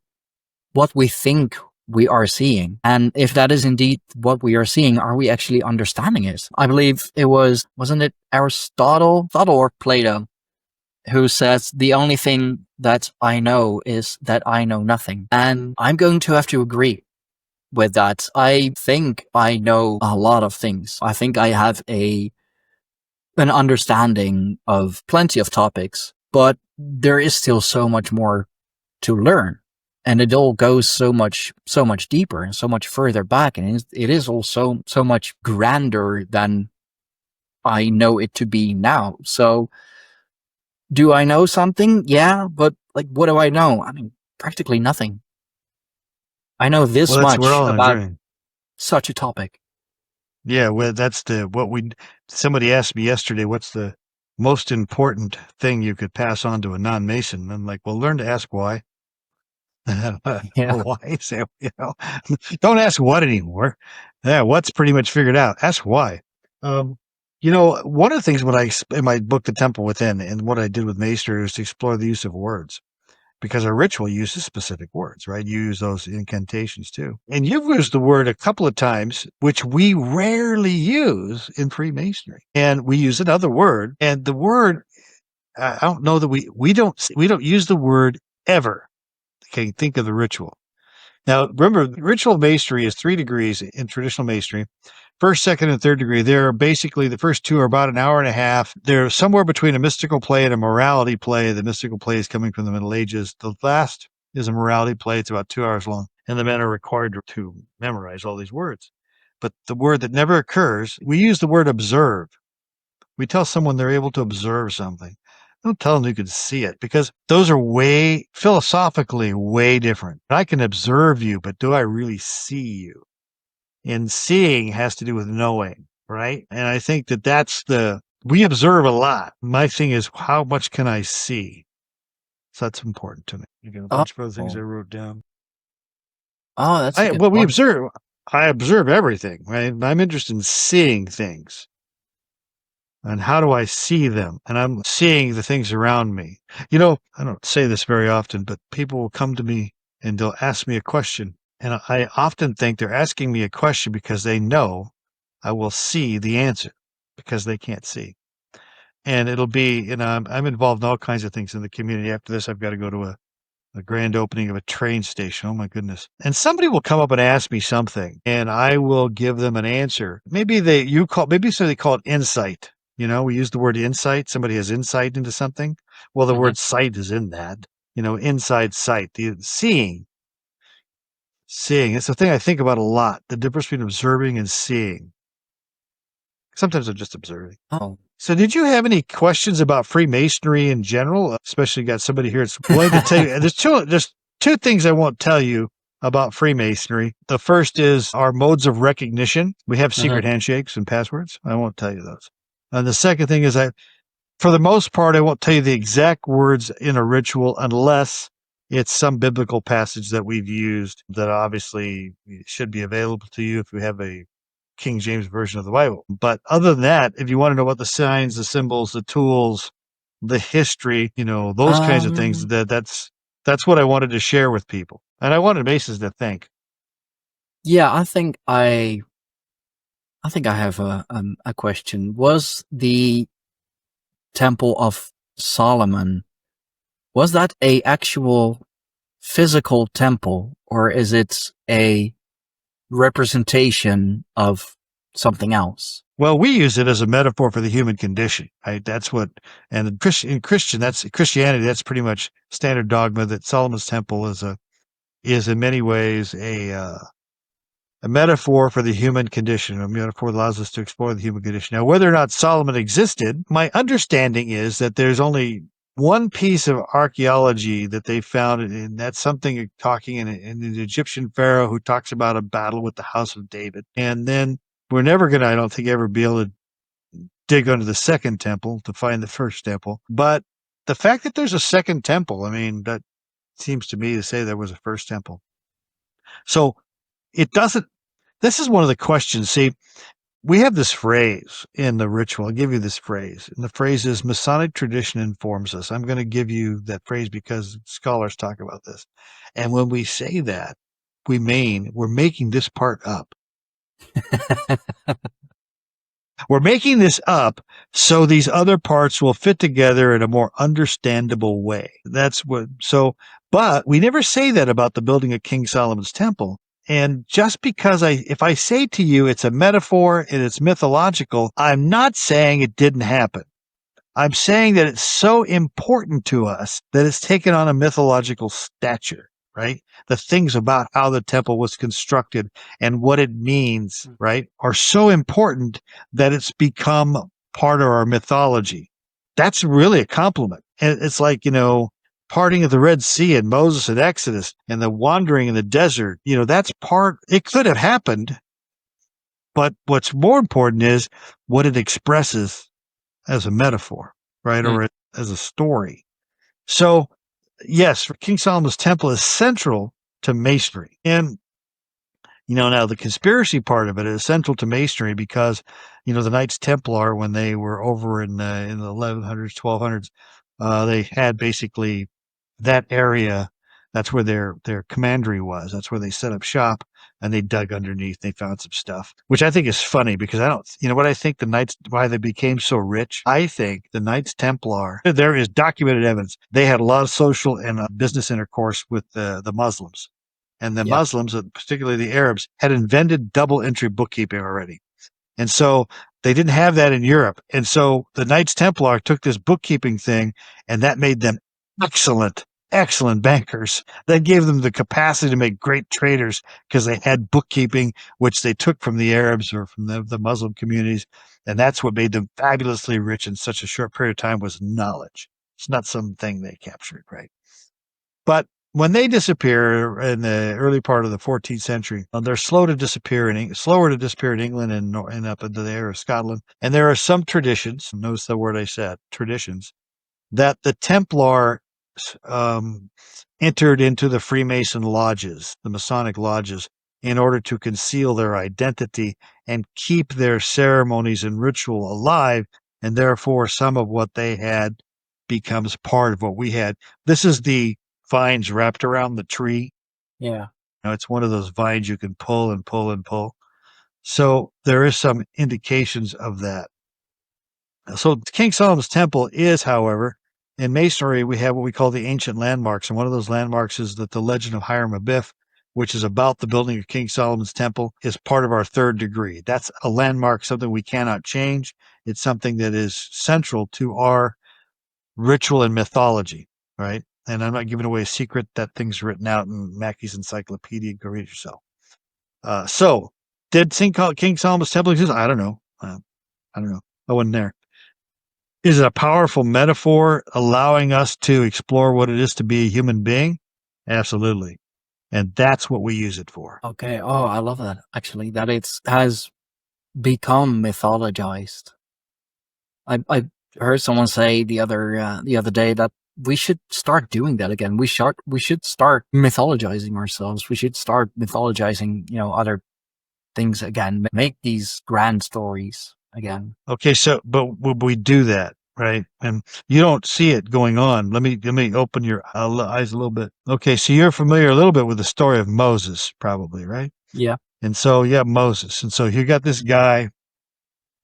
what we think we are seeing? And if that is indeed what we are seeing, are we actually understanding it? I believe it wasn't it Aristotle or Plato who says the only thing that I know is that I know nothing. And I'm going to have to agree with that. I think I know a lot of things. I think I have an understanding of plenty of topics, but there is still so much more to learn. And it all goes so much deeper and so much further back. And it is also so much grander than I know it to be now. So do I know something? Yeah, but like, what do I know? I mean, practically nothing. I know this Well, we're much all in a about journey. such a topic. Yeah, well, somebody asked me yesterday, what's the most important thing you could pass on to a non-Mason? And I'm like, well, learn to ask why. Yeah. Why? So, don't ask what anymore. Yeah, what's pretty much figured out. Ask why. One of the things in my book, The Temple Within, and what I did with Maester is to explore the use of words. Because our ritual uses specific words, right? You use those incantations too. And you've used the word a couple of times, which we rarely use in Freemasonry. And we use another word. And the word, I don't know that we don't use the word ever. Okay, think of the ritual. Now, remember, ritual masonry is 3 degrees in traditional masonry. First, second, and third degree. They're basically, the first 2 are about an hour and a half. They're somewhere between a mystical play and a morality play. The mystical play is coming from the Middle Ages. The last is a morality play. It's about 2 hours long. And the men are required to memorize all these words. But the word that never occurs, we use the word observe. We tell someone they're able to observe something. Don't tell them you can see it, because those are philosophically way different. I can observe you, but do I really see you? And seeing has to do with knowing, right? And I think we observe a lot. My thing is, how much can I see? So that's important to me. You got a bunch of other things I wrote down. Oh, that's a good point. I observe everything, right? I'm interested in seeing things. And how do I see them? And I'm seeing the things around me. I don't say this very often, but people will come to me and they'll ask me a question. And I often think they're asking me a question because they know I will see the answer, because they can't see. And it'll be, I'm involved in all kinds of things in the community. After this, I've got to go to a grand opening of a train station. Oh my goodness. And somebody will come up and ask me something and I will give them an answer. Maybe they call it insight. We use the word insight. Somebody has insight into something. Well, the word sight is in that, inside sight, the seeing. It's the thing I think about a lot. The difference between observing and seeing. Sometimes I'm just observing. Oh. So did you have any questions about Freemasonry in general? Especially got somebody here that's willing to tell you. There's two things I won't tell you about Freemasonry. The first is our modes of recognition. We have secret handshakes and passwords. I won't tell you those. And the second thing is for the most part, I won't tell you the exact words in a ritual unless it's some biblical passage that we've used that obviously should be available to you if we have a King James version of the Bible. But other than that, if you want to know about the signs, the symbols, the tools, the history, those kinds of things, that's what I wanted to share with people. And I wanted Masons to think. Yeah, I think I have a question. Was the Temple of Solomon, was that a actual physical temple, or is it a representation of something else? Well, we use it as a metaphor for the human condition, right? That's what, and in Christianity, that's pretty much standard dogma that Solomon's temple is in many ways a metaphor for the human condition, a metaphor that allows us to explore the human condition. Now, whether or not Solomon existed, my understanding is that there's only one piece of archaeology that they found, and that's something talking in an Egyptian pharaoh who talks about a battle with the house of David. And then we're never going to, I don't think, ever be able to dig under the second temple to find the first temple. But the fact that there's a second temple, I mean, that seems to me to say there was a first temple. So it doesn't, this is one of the questions. See, we have this phrase in the ritual. I'll give you this phrase. And the phrase is Masonic tradition informs us. I'm going to give you that phrase because scholars talk about this. And when we say that, we're making this part up. We're making this up so these other parts will fit together in a more understandable way. But we never say that about the building of King Solomon's temple. And just because if I say to you it's a metaphor and it's mythological, I'm not saying it didn't happen. I'm saying that it's so important to us that it's taken on a mythological stature, right? The things about how the temple was constructed and what it means, right, are so important that it's become part of our mythology. That's really a compliment. And it's like, parting of the Red Sea and Moses and Exodus and the wandering in the desert, that's it could have happened. But what's more important is what it expresses as a metaphor, right? Or as a story. So, yes, King Solomon's temple is central to Masonry. And, now the conspiracy part of it is central to Masonry because, the Knights Templar, when they were over in the 1100s, 1200s, they had basically that area. That's where their commandery was. That's where they set up shop, and they dug underneath. They found some stuff, which I think is funny because what I think the Knights, why they became so rich. I think the Knights Templar, there is documented evidence. They had a lot of social and business intercourse with the Muslims, and the Muslims, particularly the Arabs, had invented double entry bookkeeping already. And so they didn't have that in Europe. And so the Knights Templar took this bookkeeping thing, and that made them excellent bankers. That gave them the capacity to make great traders because they had bookkeeping, which they took from the Arabs or from the Muslim communities. And that's what made them fabulously rich in such a short period of time, was knowledge. It's not something they captured, right? But when they disappear in the early part of the 14th century, they're slower to disappear in England and up into the area of Scotland. And there are some traditions, notice the word I said, traditions, that the Templar entered into the Freemason lodges, the Masonic lodges, in order to conceal their identity and keep their ceremonies and ritual alive, and therefore some of what they had becomes part of what we had. This is the vines wrapped around the tree. Yeah. It's one of those vines you can pull and pull and pull. So there is some indications of that. So King Solomon's temple is, however, in Masonry, we have what we call the ancient landmarks. And one of those landmarks is that the legend of Hiram Abiff, which is about the building of King Solomon's temple, is part of our third degree. That's a landmark, something we cannot change. It's something that is central to our ritual and mythology, right? And I'm not giving away a secret. That thing's written out in Mackey's Encyclopedia. Go read it yourself. So did King Solomon's temple exist? I don't know. I wasn't there. Is it a powerful metaphor allowing us to explore what it is to be a human being? Absolutely. And that's what we use it for. Okay. Oh, I love that, actually, that has become mythologized. I heard someone say the other day that we should start doing that again. We should start mythologizing ourselves. We should start mythologizing, other things again. Make these grand stories again. Okay, but would we do that, right? And you don't see it going on. Let me open your eyes a little bit. Okay, so you're familiar a little bit with the story of Moses, probably, right? Yeah. And so, Moses. And so you got this guy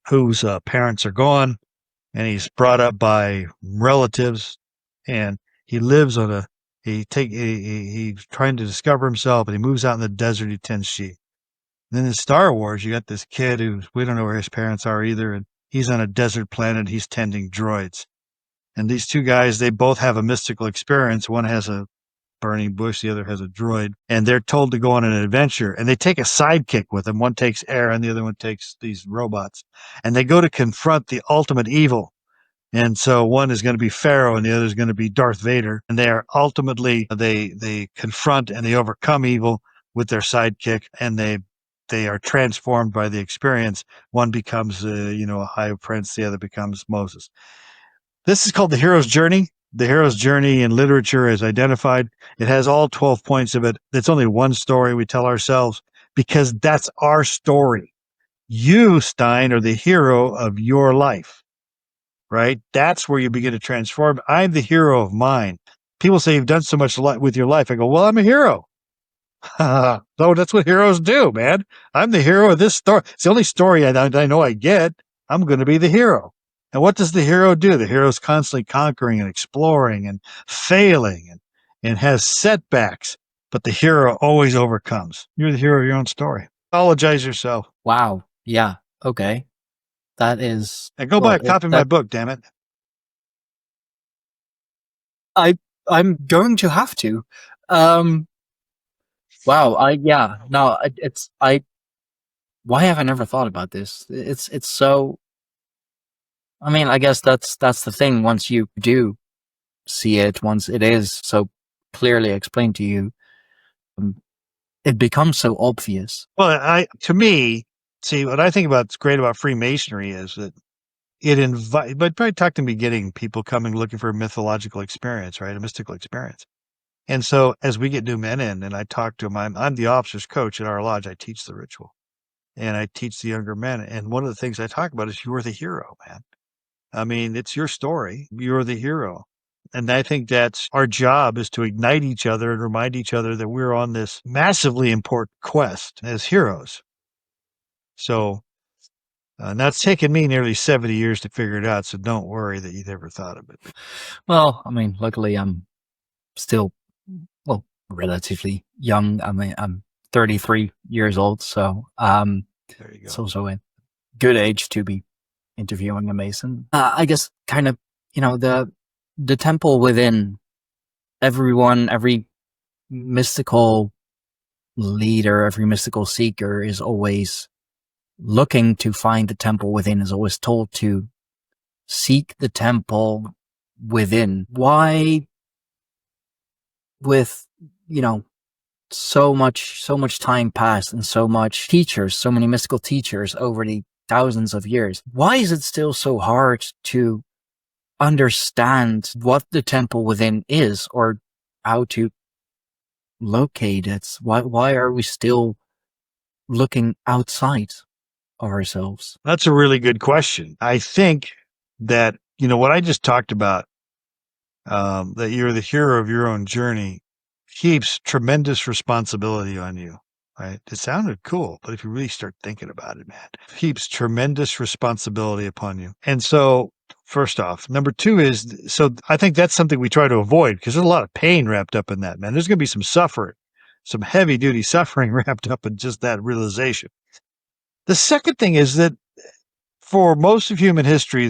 whose parents are gone, and he's brought up by relatives, and he lives on he's trying to discover himself, and he moves out in the desert. He tends sheep. Then in Star Wars, you got this kid we don't know where his parents are either, and he's on a desert planet. He's tending droids. And these two guys, they both have a mystical experience. One has a burning bush, the other has a droid, and they're told to go on an adventure, and they take a sidekick with them. One takes air, and the other one takes these robots, and they go to confront the ultimate evil. And so one is going to be Pharaoh, and the other is going to be Darth Vader, and they are ultimately they confront and they overcome evil with their sidekick, and they they are transformed by the experience. One becomes, a high prince, the other becomes Moses. This is called the hero's journey. The hero's journey in literature is identified. It has all 12 points of it. It's only one story we tell ourselves because that's our story. You, Stein, are the hero of your life, right? That's where you begin to transform. I'm the hero of mine. People say you've done so much with your life. I go, well, I'm a hero. No, that's what heroes do, man. I'm the hero of this story. It's the only story I know I get. I'm going to be the hero. And what does the hero do? The hero is constantly conquering and exploring and failing and has setbacks, but the hero always overcomes. You're the hero of your own story. Apologize yourself. Wow. Yeah. Okay. That is. And go buy a copy of my book, damn it. I'm going to have to. Wow. Why have I never thought about this? It's so. I mean, I guess that's the thing. Once you do see it, once it is so clearly explained to you, it becomes so obvious. Well, to me, see, what I think about great about Freemasonry is that it invites, but probably talked in the beginning, people coming looking for a mythological experience, right? A mystical experience. And so as we get new men in and I talk to them, I'm the officer's coach at our lodge. I teach the ritual and I teach the younger men. And one of the things I talk about is you're the hero, man. I mean, it's your story. You're the hero. And I think that's our job, is to ignite each other and remind each other that we're on this massively important quest as heroes. So, and that's taken me nearly 70 years to figure it out. So don't worry that you never thought of it. Well, I mean, luckily I'm still, relatively young. I mean, I'm 33 years old. So, there you go. It's also a good age to be interviewing a Mason. I guess kind of, the temple within every mystical leader, every mystical seeker is always looking to find the temple within, is always told to seek the temple within. Why, with, so much time passed and so many mystical teachers over the thousands of years, why is it still so hard to understand what the temple within is or how to locate it? Why are we still looking outside of ourselves? That's a really good question. I think that, what I just talked about, that you're the hero of your own journey, keeps tremendous responsibility on you, right? It sounded cool, but if you really start thinking about it, man, it keeps tremendous responsibility upon you. And so, first off, number two is, so I think that's something we try to avoid because there's a lot of pain wrapped up in that, man. There's going to be some suffering, some heavy duty suffering wrapped up in just that realization. The second thing is that for most of human history,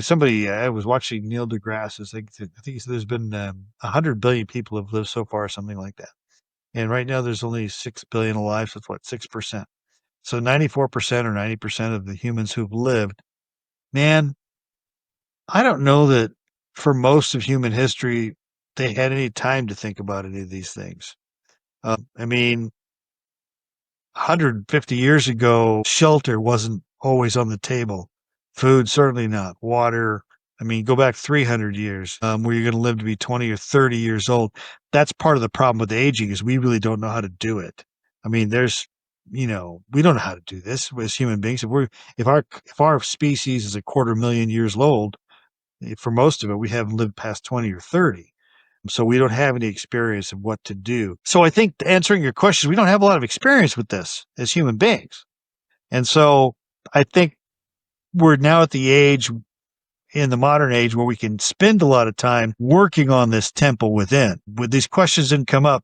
I was watching Neil deGrasse, I think there's been 100 billion people have lived so far, something like that. And right now there's only 6 billion alive, so it's what, 6%. So 94% or 90% of the humans who've lived, man, I don't know that for most of human history, they had any time to think about any of these things. I mean, 150 years ago, shelter wasn't always on the table. Food, certainly not. Water, I mean, go back 300 years, where you're going to live to be 20 or 30 years old. That's part of the problem with aging, is we really don't know how to do it. I mean, we don't know how to do this as human beings. If our species is 250,000 years old, for most of it, we haven't lived past 20 or 30. So we don't have any experience of what to do. So I think, answering your question, we don't have a lot of experience with this as human beings. And so I think we're now at the age, in the modern age, where we can spend a lot of time working on this temple within. When these questions didn't come up,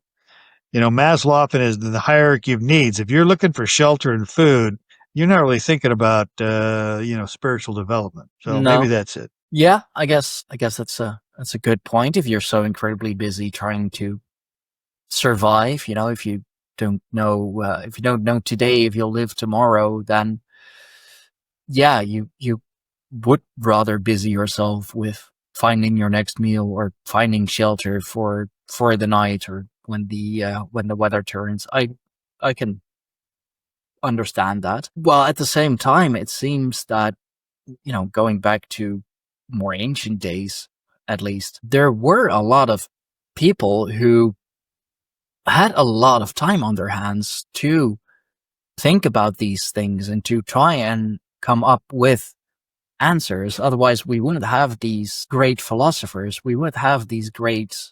Maslow is the hierarchy of needs. If you're looking for shelter and food, you're not really thinking about, spiritual development. So maybe that's it. Yeah, I guess that's a good point. If you're so incredibly busy trying to survive, if you don't know today if you'll live tomorrow, then yeah, you would rather busy yourself with finding your next meal or finding shelter for the night or when the weather turns. I can understand that. Well, at the same time, it seems that, going back to more ancient days, at least, there were a lot of people who had a lot of time on their hands to think about these things and to try and come up with answers. Otherwise, we wouldn't have these great philosophers. We wouldn't have these great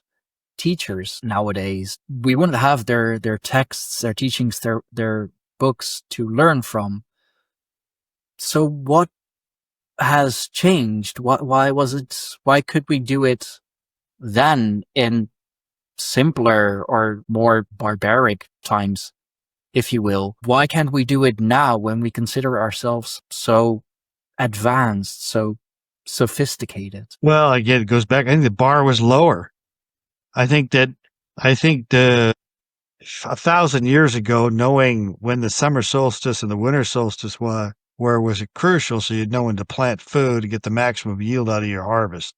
teachers nowadays. We wouldn't have their texts, their teachings, their books to learn from. So what has changed? Why could we do it then in simpler or more barbaric times, if you will? Why can't we do it now when we consider ourselves so advanced, so sophisticated? Well, again, it goes back. I think the bar was lower. I think the 1,000 years ago, knowing when the summer solstice and the winter solstice was crucial, so you'd know when to plant food to get the maximum yield out of your harvest.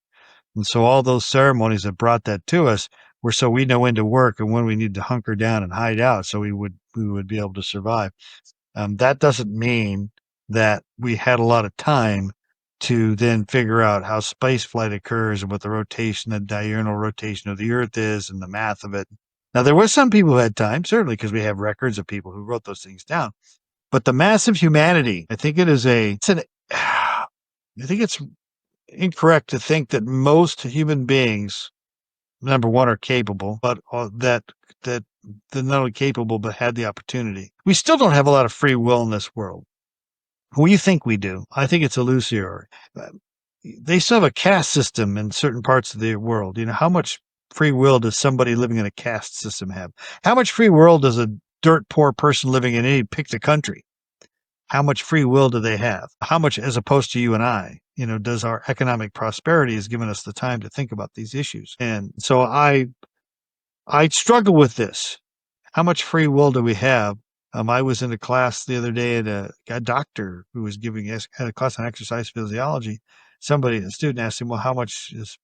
And so all those ceremonies that brought that to us were so we know when to work and when we need to hunker down and hide out, so we would be able to survive. That doesn't mean that we had a lot of time to then figure out how space flight occurs and what the rotation and diurnal rotation of the Earth is and the math of it. Now, there were some people who had time, certainly, because we have records of people who wrote those things down. But the mass of humanity, I think I think it's incorrect to think that most human beings, number one, are capable, but that they're not only capable, but had the opportunity. We still don't have a lot of free will in this world. We think we do. I think it's illusory. They still have a caste system in certain parts of the world. How much free will does somebody living in a caste system have? How much free will does a dirt poor person living in pick the country? How much free will do they have? How much, as opposed to you and I, does our economic prosperity has given us the time to think about these issues? And so I struggle with this. How much free will do we have? I was in a class the other day at a doctor who was had a class on exercise physiology. A student asked him, well, how much is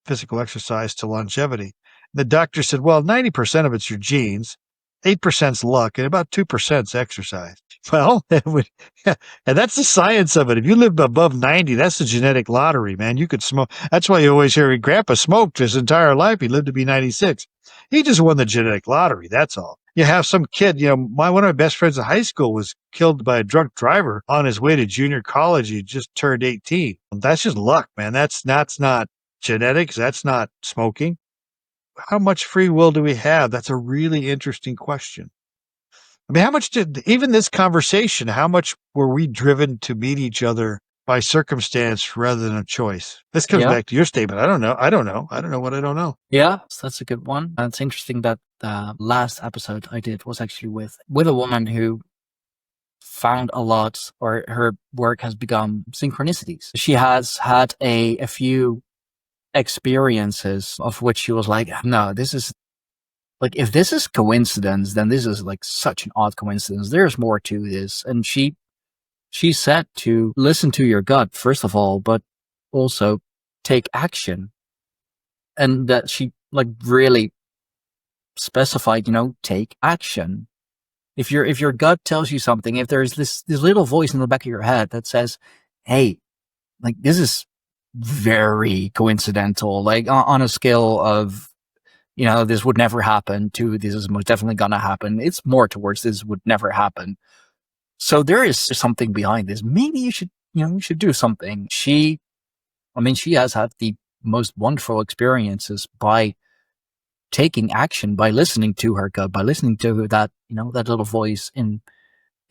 physical exercise to longevity? The doctor said, well, 90% of it's your genes, 8%'s luck, and about 2%'s exercise. Well, and that's the science of it. If you live above 90, that's the genetic lottery, man. You could smoke. That's why you always hear Grandpa smoked his entire life. He lived to be 96. He just won the genetic lottery. That's all. You have some kid, one of my best friends in high school was killed by a drunk driver on his way to junior college. He just turned 18. That's just luck, man. That's not genetics. That's not smoking. How much free will do we have? That's a really interesting question. I mean, how much even this conversation, how much were we driven to meet each other by circumstance rather than a choice? This comes back to your statement. I don't know what I don't know. Yeah, that's a good one. It's interesting that the last episode I did was actually with a woman who found a lot, or her work has become synchronicities. She has had a few experiences of which she was like, no, this is like, if this is coincidence, then this is like such an odd coincidence. There's more to this. And she said to listen to your gut, first of all, but also take action. And that she like really specified, take action. If your gut tells you something, if there's this little voice in the back of your head that says, hey, like, this is very coincidental, like on a scale of, this would never happen to this is most definitely gonna happen. It's more towards this would never happen. So there is something behind this. Maybe you should do something. She has had the most wonderful experiences by taking action, by listening to her gut, by listening to that, that little voice in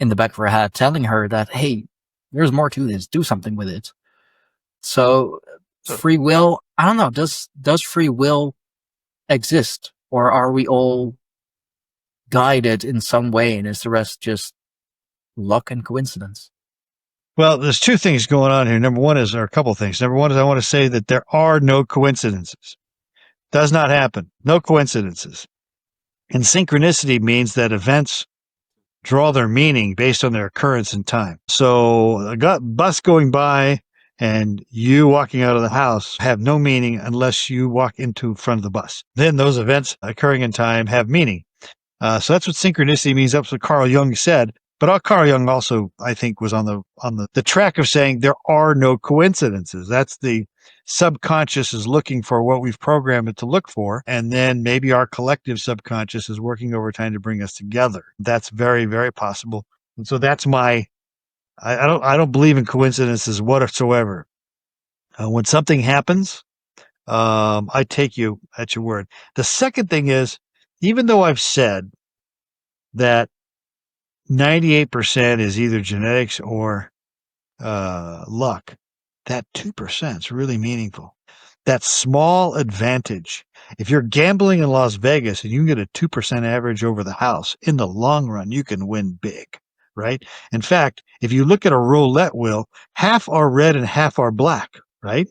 the back of her head telling her that, hey, there's more to this. Do something with it. So free will, I don't know. Does free will exist, or are we all guided in some way, and is the rest just luck and coincidence? Well, there's two things going on here. Number one is, or a couple things. Number one is, I want to say that there are no coincidences. Does not happen. No coincidences. And synchronicity means that events draw their meaning based on their occurrence in time. So a bus going by and you walking out of the house have no meaning unless you walk into front of the bus. Then those events occurring in time have meaning. So that's what synchronicity means. That's what Carl Jung said. But Carl Jung also, I think, was on the track of saying there are no coincidences. That's the subconscious is looking for what we've programmed it to look for, and then maybe our collective subconscious is working overtime to bring us together. That's very, very possible. And so that's my. I don't believe in coincidences whatsoever. When something happens, I take you at your word. The second thing is, even though I've said that 98% is either genetics or luck, that 2% is really meaningful. That small advantage. If you're gambling in Las Vegas and you can get a 2% average over the house, in the long run, you can win big, right? In fact, if you look at a roulette wheel, half are red and half are black, right?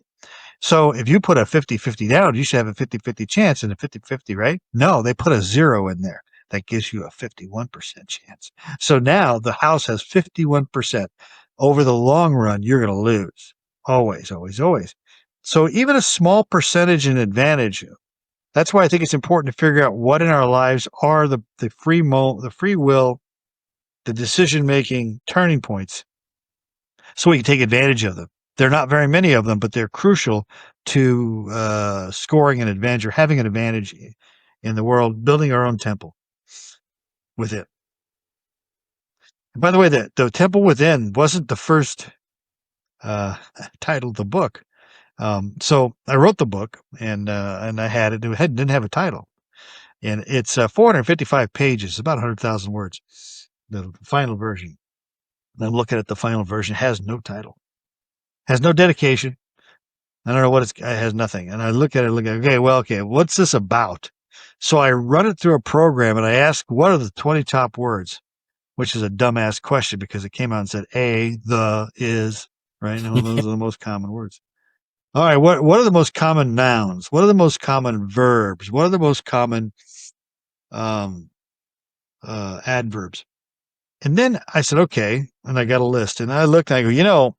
So if you put a 50-50 down, you should have a 50-50 chance and a 50-50, right? No, they put a 0 in there. That gives you a 51% chance. So now the house has 51%. Over the long run, you're going to lose. Always, always, always. So even a small percentage in advantage, that's why I think it's important to figure out what in our lives are the free will, the decision-making turning points, so we can take advantage of them. There are not very many of them, but they're crucial to scoring an advantage or having an advantage in the world, building our own temple with it. And by the way, the Temple Within wasn't the first title of the book. So I wrote the book, and I had it. It didn't have a title, and it's 455 pages, about 100,000 words. The final version. And I'm looking at the final version. It has no title, has no dedication. I don't know what it has nothing. And I look at it, okay, what's this about? So I run it through a program and I ask, what are the 20 top words? Which is a dumbass question because it came out and said the, is, right? And those are the most common words. All right, what are the most common nouns? What are the most common verbs? What are the most common adverbs? And then I said, okay, and I got a list. And I looked and I go,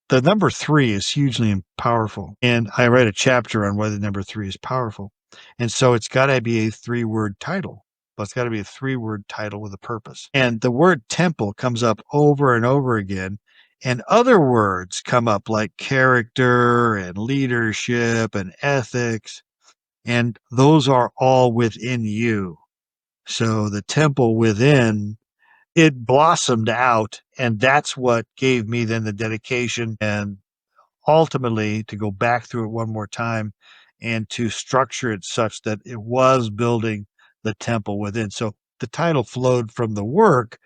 the number 3 is hugely powerful. And I read a chapter on why the number 3 is powerful. And so it's got to be a 3-word title. But it's got to be a 3-word title with a purpose. And the word temple comes up over and over again. And other words come up like character and leadership and ethics. And those are all within you. So the temple within, it blossomed out, and that's what gave me then the dedication and ultimately to go back through it one more time and to structure it such that it was building the temple within. So the title flowed from the work,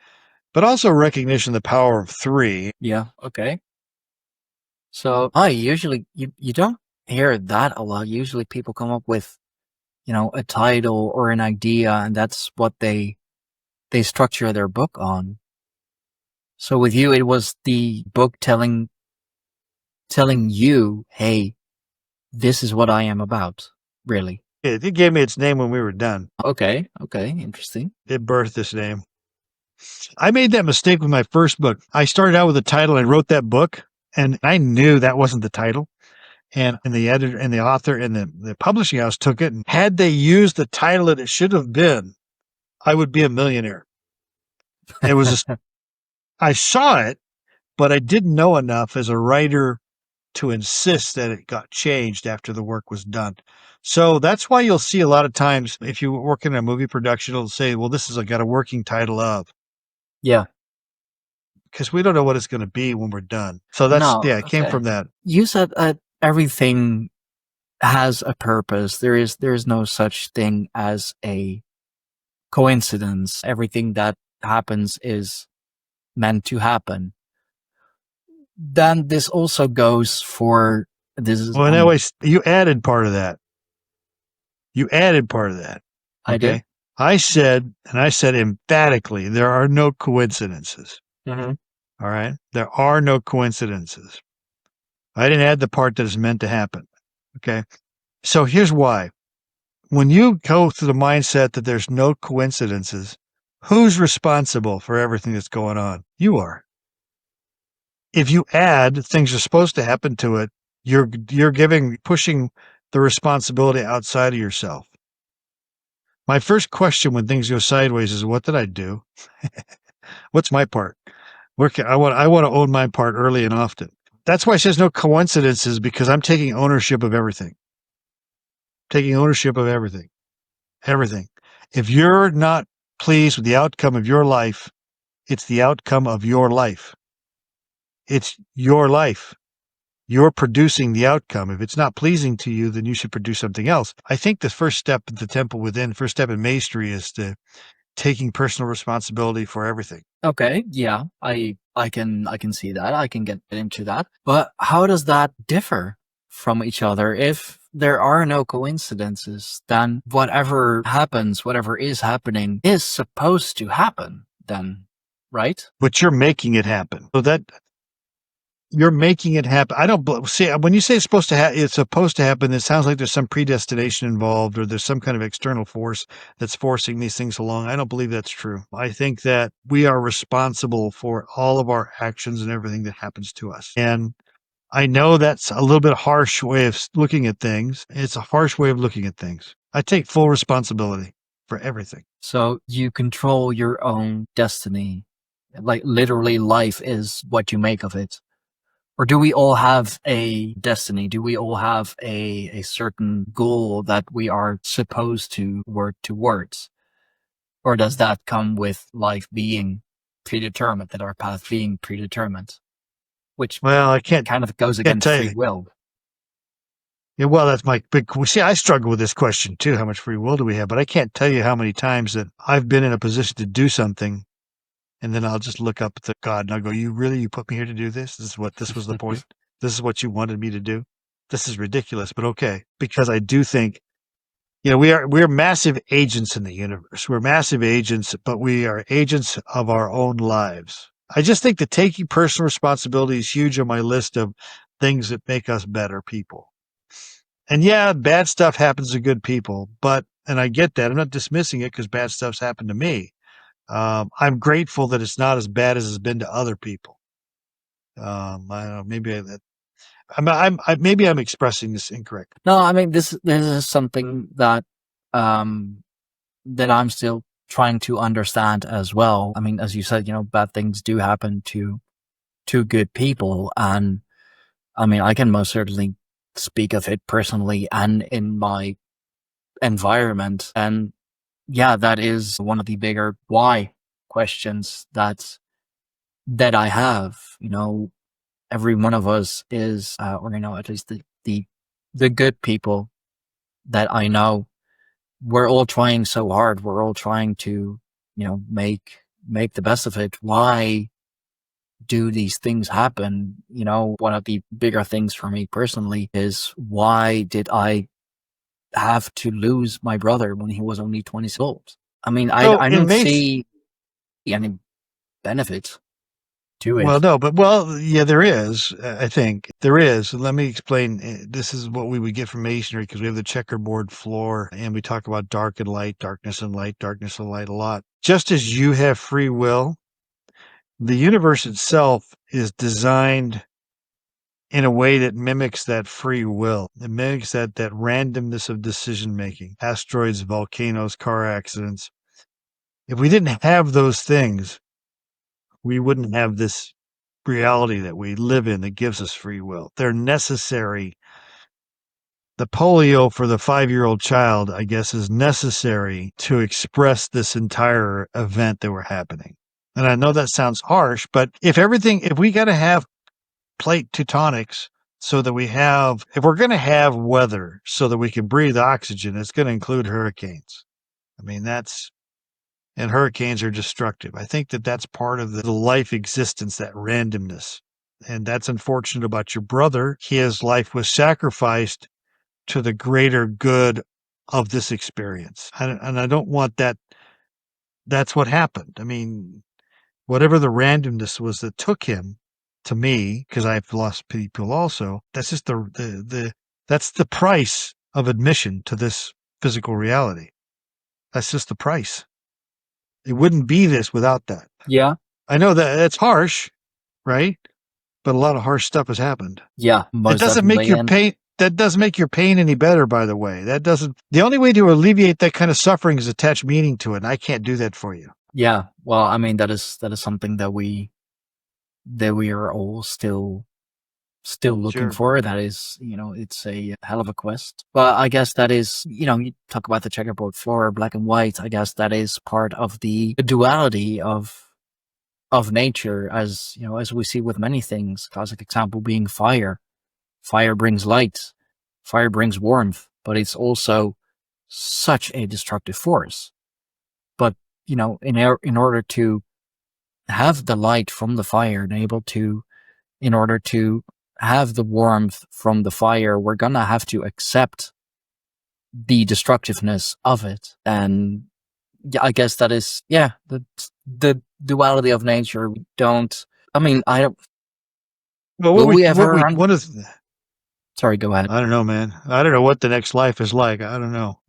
but also recognition of the power of 3. Yeah, okay. So usually you don't hear that a lot. Usually people come up with, a title or an idea, and that's what they structure their book on. So with you, it was the book telling you, hey, this is what I am about, really. It gave me its name when we were done. Okay, interesting. It birthed this name. I made that mistake with my first book. I started out with a title and wrote that book, and I knew that wasn't the title. And the editor and the author and the publishing house took it, and had they used the title that it should have been, I would be a millionaire. It was I saw it, but I didn't know enough as a writer to insist that it got changed after the work was done. So that's why you'll see a lot of times if you work in a movie production, it'll say, well, this has got a working title of. Yeah. Because we don't know what it's going to be when we're done. So it came from that. You said everything has a purpose. There is no such thing as a coincidence. Everything that happens is meant to happen. Then this also goes for this. Well, anyways, you added part of that. Okay? I did. I said emphatically, there are no coincidences. Mm-hmm. All right? There are no coincidences. I didn't add the part that is meant to happen. Okay? So here's why. When you go through the mindset that there's no coincidences, who's responsible for everything that's going on? You are. If you add things are supposed to happen to it, you're pushing the responsibility outside of yourself. My first question when things go sideways is, what did I do? What's my part? I want to own my part early and often. That's why it says no coincidences, because I'm taking ownership of everything. Taking ownership of everything. Everything. If you're not pleased with the outcome of your life, it's the outcome of your life. It's your life. You're producing the outcome. If it's not pleasing to you, then you should produce something else. I think the first step in the temple within, first step in Masonry is taking personal responsibility for everything. Okay, yeah, I can see that. I can get into that. But how does that differ from each other? If there are no coincidences, then whatever happens, whatever is happening, is supposed to happen then, right? But you're making it happen. So that you're making it happen. I don't see when you say it's supposed to happen. It sounds like there's some predestination involved, or there's some kind of external force that's forcing these things along. I don't believe that's true. I think that we are responsible for all of our actions and everything that happens to us. And I know that's a little bit harsh way of looking at things. It's a harsh way of looking at things. I take full responsibility for everything. So you control your own destiny. Like literally life is what you make of it. Or do we all have a destiny? Do we all have a certain goal that we are supposed to work towards? Or does that come with life being predetermined, that our path being predetermined? Which I can't kind of goes against free will. Yeah, well, that's my big. See, I struggle with this question too. How much free will do we have? But I can't tell you how many times that I've been in a position to do something, and then I'll just look up at God and I'll go, You put me here to do this? This was the point? This is what you wanted me to do? This is ridiculous, but okay. Because I do think, we're massive agents in the universe. We're massive agents, but we are agents of our own lives. I just think that taking personal responsibility is huge on my list of things that make us better people. And yeah, bad stuff happens to good people, and I get that. I'm not dismissing it because bad stuff's happened to me. I'm grateful that it's not as bad as it's been to other people. I don't know, maybe I'm expressing this incorrect. No, I mean, this is something that, that I'm still trying to understand as well. I mean, as you said, bad things do happen to good people. And I mean, I can most certainly speak of it personally and in my environment. And yeah, that is one of the bigger why questions that I have. Every one of us is, or at least the good people that I know, we're all trying so hard. We're all trying to, make the best of it. Why do these things happen? One of the bigger things for me personally is, why did I have to lose my brother when he was only 20 years old? I mean, I don't see any benefit to it. Well, no, but yeah, there is. I think there is. Let me explain. This is what we would get from Masonry, because we have the checkerboard floor and we talk about dark and light, darkness and light a lot. Just as you have free will, the universe itself is designed in a way that mimics that free will. It mimics that randomness of decision making. Asteroids, volcanoes, car accidents. If we didn't have those things, we wouldn't have this reality that we live in that gives us free will. They're necessary. The polio for the 5-year-old child, I guess, is necessary to express this entire event that we're happening. And I know that sounds harsh, but if we got to have plate tectonics so that if we're going to have weather so that we can breathe oxygen, it's going to include hurricanes. I mean, and hurricanes are destructive. I think that that's part of the life existence, that randomness. And that's unfortunate about your brother. His life was sacrificed to the greater good of this experience. And I don't want that. That's what happened. I mean, whatever the randomness was that took him, to me, because I've lost people also, that's just that's the price of admission to this physical reality. That's just the price. It wouldn't be this without that. Yeah. I know that it's harsh, right? But a lot of harsh stuff has happened. Yeah. That doesn't make your pain. That doesn't make your pain any better, by the way. The only way to alleviate that kind of suffering is attach meaning to it. And I can't do that for you. Yeah. Well, I mean, that is something that we are all still looking Sure. for. That is, it's a hell of a quest. But I guess that is, you talk about the checkerboard floor, black and white. I guess that is part of the duality of nature, as as we see with many things. Classic example being fire. Fire brings light, fire brings warmth, but it's also such a destructive force. But in order to have the light from the fire and in order to have the warmth from the fire, we're gonna have to accept the destructiveness of it. And yeah, I guess that is, yeah, the duality of nature. We don't, I mean, I don't, Well, will we ever, what is, sorry, go ahead. I don't know, man. I don't know what the next life is like. I don't know.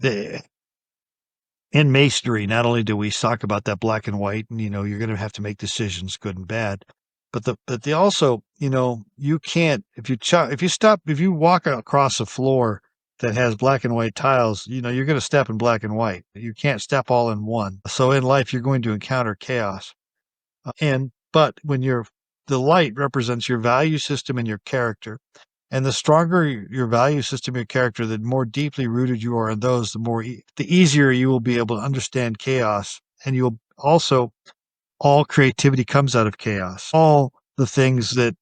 In masonry, not only do we talk about that black and white, and you're going to have to make decisions, good and bad, but they also, you can't if you walk across a floor that has black and white tiles, you're going to step in black and white. You can't step all in one. So in life, you're going to encounter chaos. But when the light represents your value system and your character. And the stronger your value system, your character, the more deeply rooted you are in those, the easier you will be able to understand chaos. And you'll also, all creativity comes out of chaos. All the things that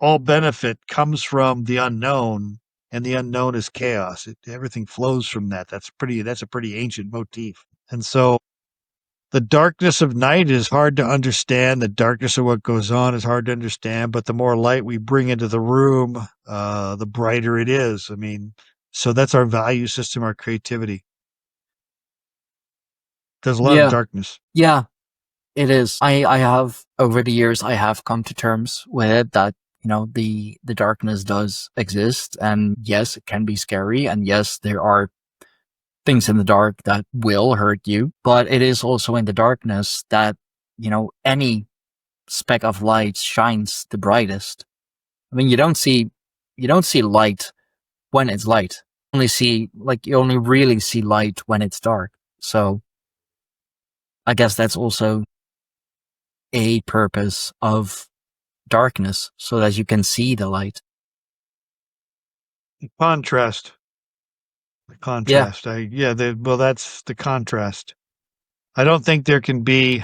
all benefit comes from the unknown, and the unknown is chaos. Everything flows from that. That's a pretty ancient motif. And so the darkness of night is hard to understand. The darkness of what goes on is hard to understand. But the more light we bring into the room, the brighter it is. I mean, so that's our value system, our creativity. There's a lot of Yeah, darkness. yeah, it is. I have, over the years, I have come to terms with it that, the darkness does exist. And yes, it can be scary. And yes, there are things in the dark that will hurt you, but it is also in the darkness that, any speck of light shines the brightest. I mean, you don't see light when it's light. You only really see light when it's dark. So I guess that's also a purpose of darkness, so that you can see the light. Contrast. The Yeah. contrast. Well, that's the contrast. I don't think there can be.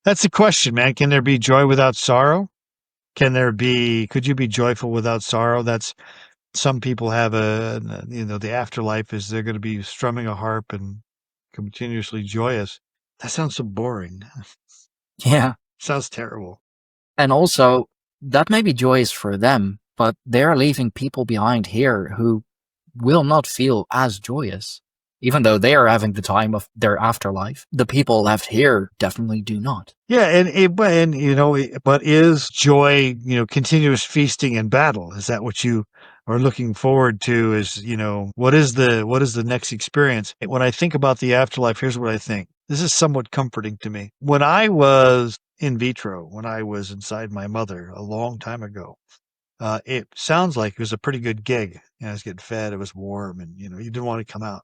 That's the question, man. Can there be joy without sorrow? Could you be joyful without sorrow? That's Some people have the afterlife is they're going to be strumming a harp and continuously joyous. That sounds so boring. Yeah. Sounds terrible. And also, that may be joyous for them, but they're leaving people behind here who will not feel as joyous, even though they are having the time of their afterlife. The people left here definitely do not. Yeah, but is joy, continuous feasting and battle? Is that what you are looking forward to? What is the next experience? When I think about the afterlife, here's what I think. This is somewhat comforting to me. When I was in vitro, when I was inside my mother a long time ago, it sounds like it was a pretty good gig. I was getting fed, it was warm, and you didn't want to come out.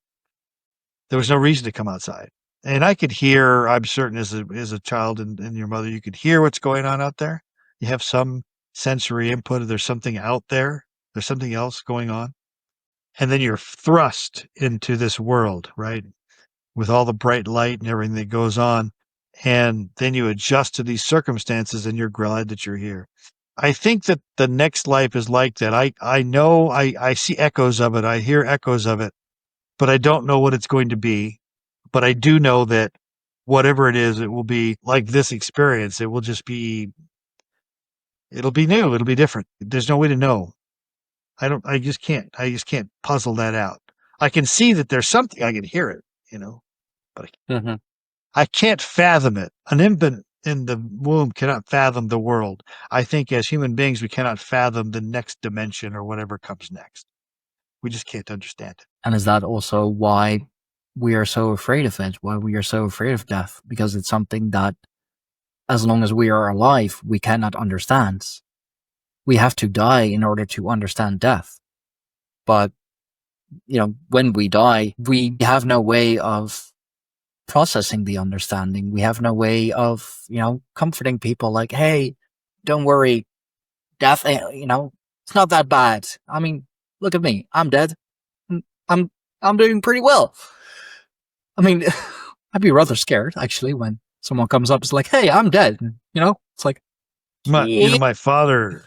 There was no reason to come outside. And I could hear, I'm certain as a child and your mother, you could hear what's going on out there. You have some sensory input. There's something out there. There's something else going on. And then you're thrust into this world, right? With all the bright light and everything that goes on. And then you adjust to these circumstances and you're glad that you're here. I think that the next life is like that. I know I see echoes of it. I hear echoes of it, but I don't know what it's going to be. But I do know that whatever it is, it will be like this experience. It will just be, it'll be new. It'll be different. There's no way to know. I just can't puzzle that out. I can see that there's something, I can hear it, but Mm-hmm. I can't fathom it. An infant in the womb cannot fathom the world. I think as human beings, we cannot fathom the next dimension or whatever comes next. We just can't understand it. And is that also why we are so afraid of it? Why we are so afraid of death? Because it's something that, as long as we are alive, we cannot understand. We have to die in order to understand death. But, when we die, we have no way of processing the understanding. We have no way of, comforting people like, hey, don't worry, death, it's not that bad. I mean, look at me. I'm dead. I'm I'm doing pretty well. I mean, I'd be rather scared actually when someone comes up and is like, "Hey, I'm dead." It's like, yeah. My father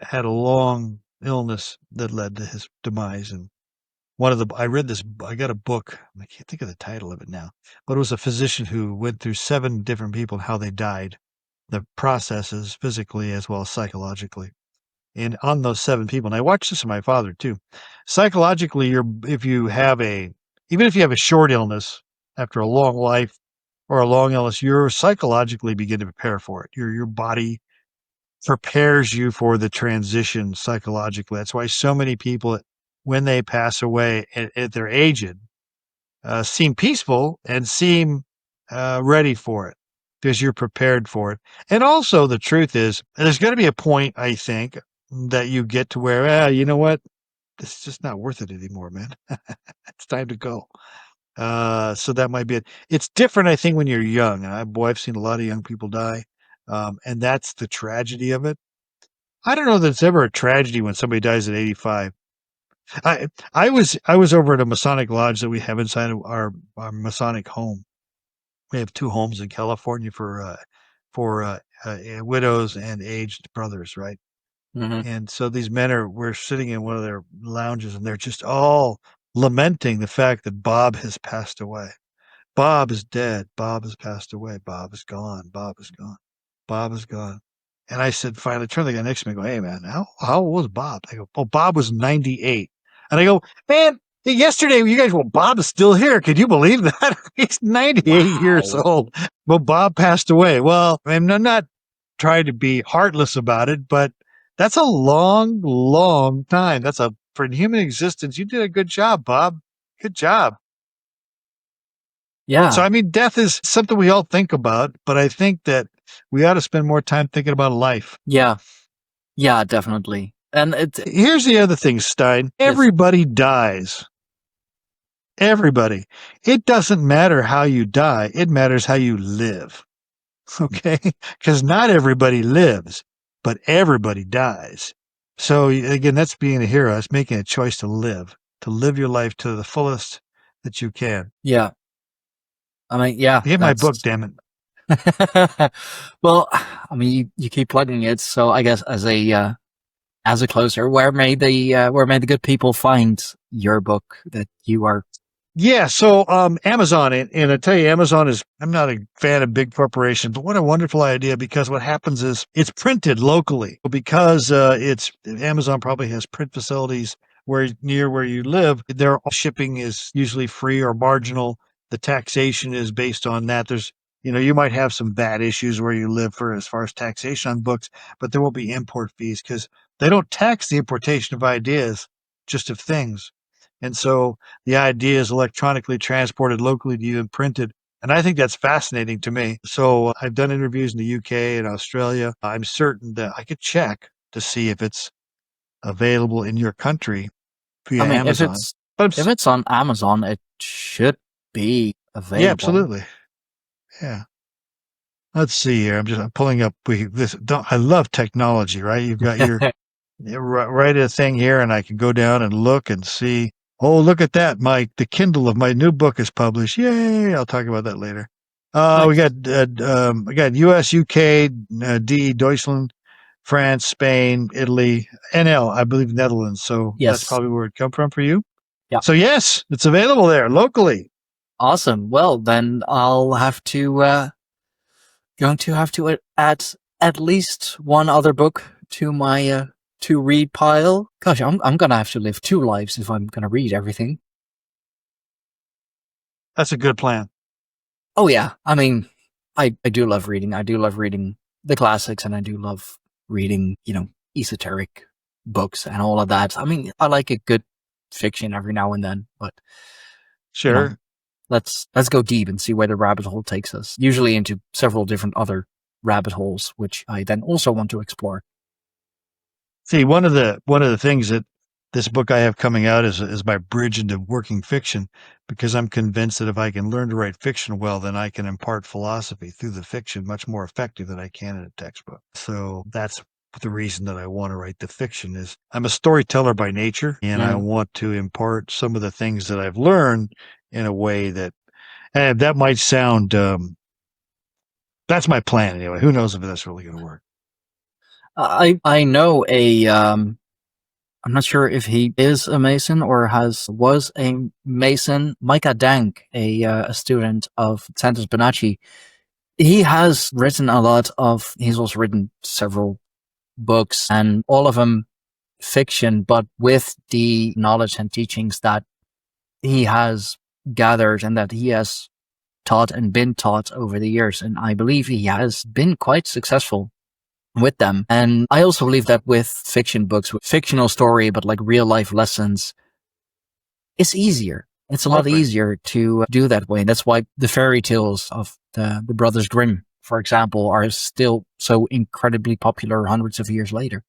had a long illness that led to his demise, and I got a book. I can't think of the title of it now, but it was a physician who went through 7 different people and how they died, the processes physically as well as psychologically. And on those 7 people, and I watched this with my father too. Psychologically, even if you have a short illness after a long life or a long illness, you're psychologically begin to prepare for it. Your body prepares you for the transition psychologically. That's why so many people, when they pass away at their aged, seem peaceful and seem ready for it because you're prepared for it. And also, the truth is, there's going to be a point, I think, that you get to where, you know what? It's just not worth it anymore, man. It's time to go. So that might be it. It's different, I think, when you're young. And I've seen a lot of young people die. And that's the tragedy of it. I don't know that it's ever a tragedy when somebody dies at 85. I was over at a Masonic lodge that we have inside of our Masonic home. We have 2 homes in California for widows and aged brothers, right? Mhm. And so these men we're sitting in one of their lounges, and they're just all lamenting the fact that Bob has passed away. Bob is dead. Bob has passed away. Bob is gone. Bob is gone. Bob is gone. And I said, finally, turn to the guy next to me and go, hey, man, how old was Bob? I go, oh, Bob was 98. And I go, man, yesterday you guys, Bob is still here. Could you believe that? He's 98 years old. Well, Bob passed away. Well, I'm not trying to be heartless about it, but that's a long, long time. For human existence. You did a good job, Bob. Good job. Yeah. So, I mean, death is something we all think about, but I think that we ought to spend more time thinking about life. Yeah. Yeah, definitely. And here's the other thing, Stein. Everybody dies. Everybody. It doesn't matter how you die. It matters how you live. Okay? Because not everybody lives, but everybody dies. So again, that's being a hero. That's making a choice to live your life to the fullest that you can. Yeah. I mean, yeah. Get my book, damn it. Well, I mean, you keep plugging it, so I guess as a closer, where may the good people find your book that you are? Yeah, so Amazon, and I tell you, Amazon I'm not a fan of big corporations, but what a wonderful idea, because what happens is it's printed locally. Because Amazon probably has print facilities near where you live, their shipping is usually free or marginal. The taxation is based on that. You might have some VAT issues where you live as far as taxation on books, but there won't be import fees because they don't tax the importation of ideas, just of things. And so the idea is electronically transported locally to you and printed. And I think that's fascinating to me. So I've done interviews in the UK and Australia. I'm certain that I could check to see if it's available in your country via Amazon. If it's on Amazon, it should be available. Yeah, absolutely. Yeah. Let's see here. I'm pulling up. I love technology, right? You've got your write a thing here, and I can go down and look and see. Oh, look at that, Mike. The Kindle of my new book is published. Yay. I'll talk about that later. Nice. We got US, UK, D, Deutschland, France, Spain, Italy, NL, I believe Netherlands. So yes. That's probably where it come from for you. Yeah. So yes, it's available there locally. Awesome. Well, then I'll have to, going to have to add at least one other book to my, to read pile. Gosh, I'm going to have to live 2 lives if I'm going to read everything. That's a good plan. Oh yeah. I mean, I do love reading. I do love reading the classics, and I do love reading, esoteric books and all of that. I mean, I like a good fiction every now and then, but sure. Let's go deep and see where the rabbit hole takes us. Usually into several different other rabbit holes, which I then also want to explore. See, one of the things that this book I have coming out is my bridge into working fiction, because I'm convinced that if I can learn to write fiction well, then I can impart philosophy through the fiction much more effective than I can in a textbook. So that's the reason that I want to write the fiction. Is I'm a storyteller by nature, and I want to impart some of the things that I've learned in a way that, and that might sound, that's my plan anyway. Who knows if that's really going to work. I know I'm not sure if he is a Mason or was a Mason. Micah Dank, a student of Santos Bonacci, he has written a lot he's also written several books, and all of them fiction, but with the knowledge and teachings that he has gathered and that he has taught and been taught over the years. And I believe he has been quite successful with them. And I also believe that with fiction books, with fictional story, but like real life lessons, it's easier. It's a lot easier to do that way. And that's why the fairy tales of the Brothers Grimm, for example, are still so incredibly popular hundreds of years later.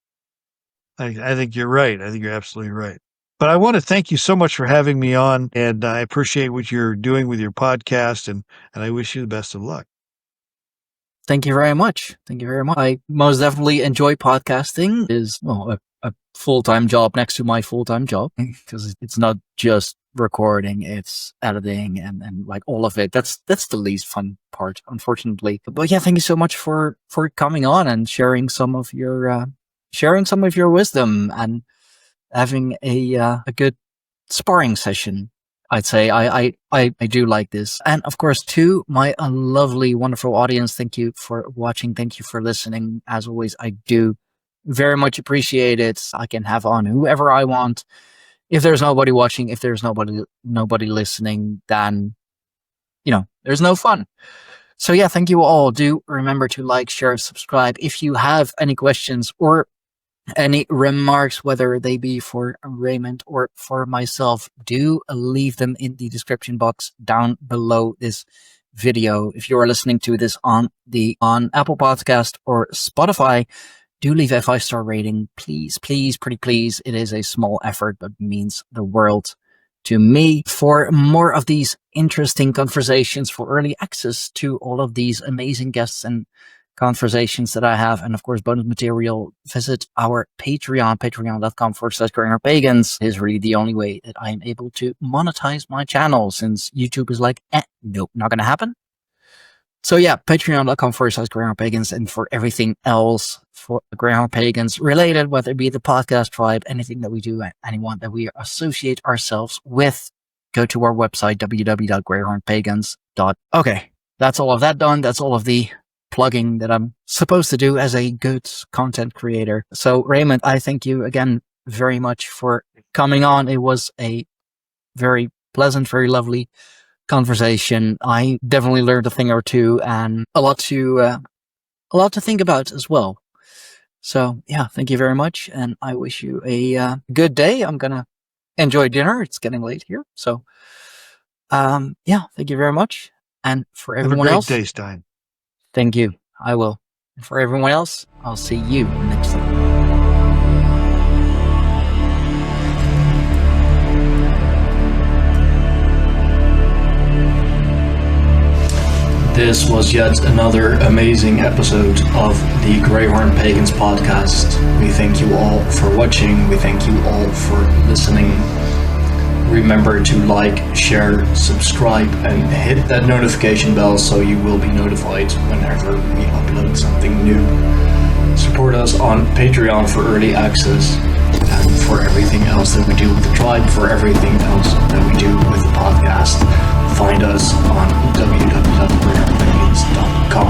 I think you're right. I think you're absolutely right. But I want to thank you so much for having me on, and I appreciate what you're doing with your podcast, and I wish you the best of luck. Thank you very much. Thank you very much. I most definitely enjoy podcasting. It is a full-time job next to my full-time job, because it's not just recording, it's editing and like all of it. That's the least fun part, unfortunately. But yeah, thank you so much for coming on and sharing some of your wisdom and having a good sparring session. I'd say I do like this. And of course, to my lovely, wonderful audience, thank you for watching. Thank you for listening. As always, I do very much appreciate it. I can have on whoever I want. If there's nobody watching, if there's nobody listening, then, there's no fun. So yeah, thank you all. Do remember to like, share, subscribe. If you have any questions or any remarks, whether they be for Raymond or for myself, do leave them in the description box down below this video. If you are listening to this on Apple Podcast or Spotify, do leave a 5-star rating. Please, please, pretty please. It is a small effort, but means the world to me. For more of these interesting conversations, for early access to all of these amazing guests and conversations that I have, and of course bonus material, visit our Patreon, patreon.com/Greyhorn Pagans. It is really the only way that I am able to monetize my channel, since YouTube is like, nope, not gonna happen. So yeah, patreon.com/Greyhorn Pagans. And for everything else for Greyhorn Pagans related, whether it be the podcast tribe, anything that we do, anyone that we associate ourselves with, go to our website, www.greyhornpagans. Okay, that's all of that done. That's all of the plugging that I'm supposed to do as a good content creator. So Raymond, I thank you again very much for coming on. It was a very pleasant, very lovely conversation. I definitely learned a thing or two, and a lot to think about as well. So yeah, thank you very much, and I wish you a good day. I'm gonna enjoy dinner. It's getting late here, so yeah, thank you very much. And for everyone else, have a great day, Stein. Thank you. I will. And for everyone else, I'll see you next time. This was yet another amazing episode of the Greyhorn Pagans podcast. We thank you all for watching. We thank you all for listening. Remember to like, share, subscribe, and hit that notification bell so you will be notified whenever we upload something new. Support us on Patreon for early access, and for everything else that we do with the tribe, for everything else that we do with the podcast, find us on www.greyhornpagans.com.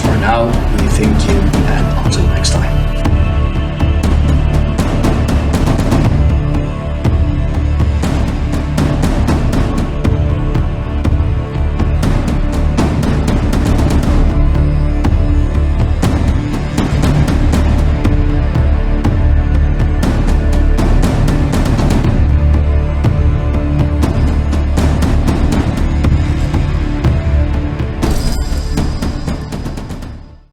For now, we thank you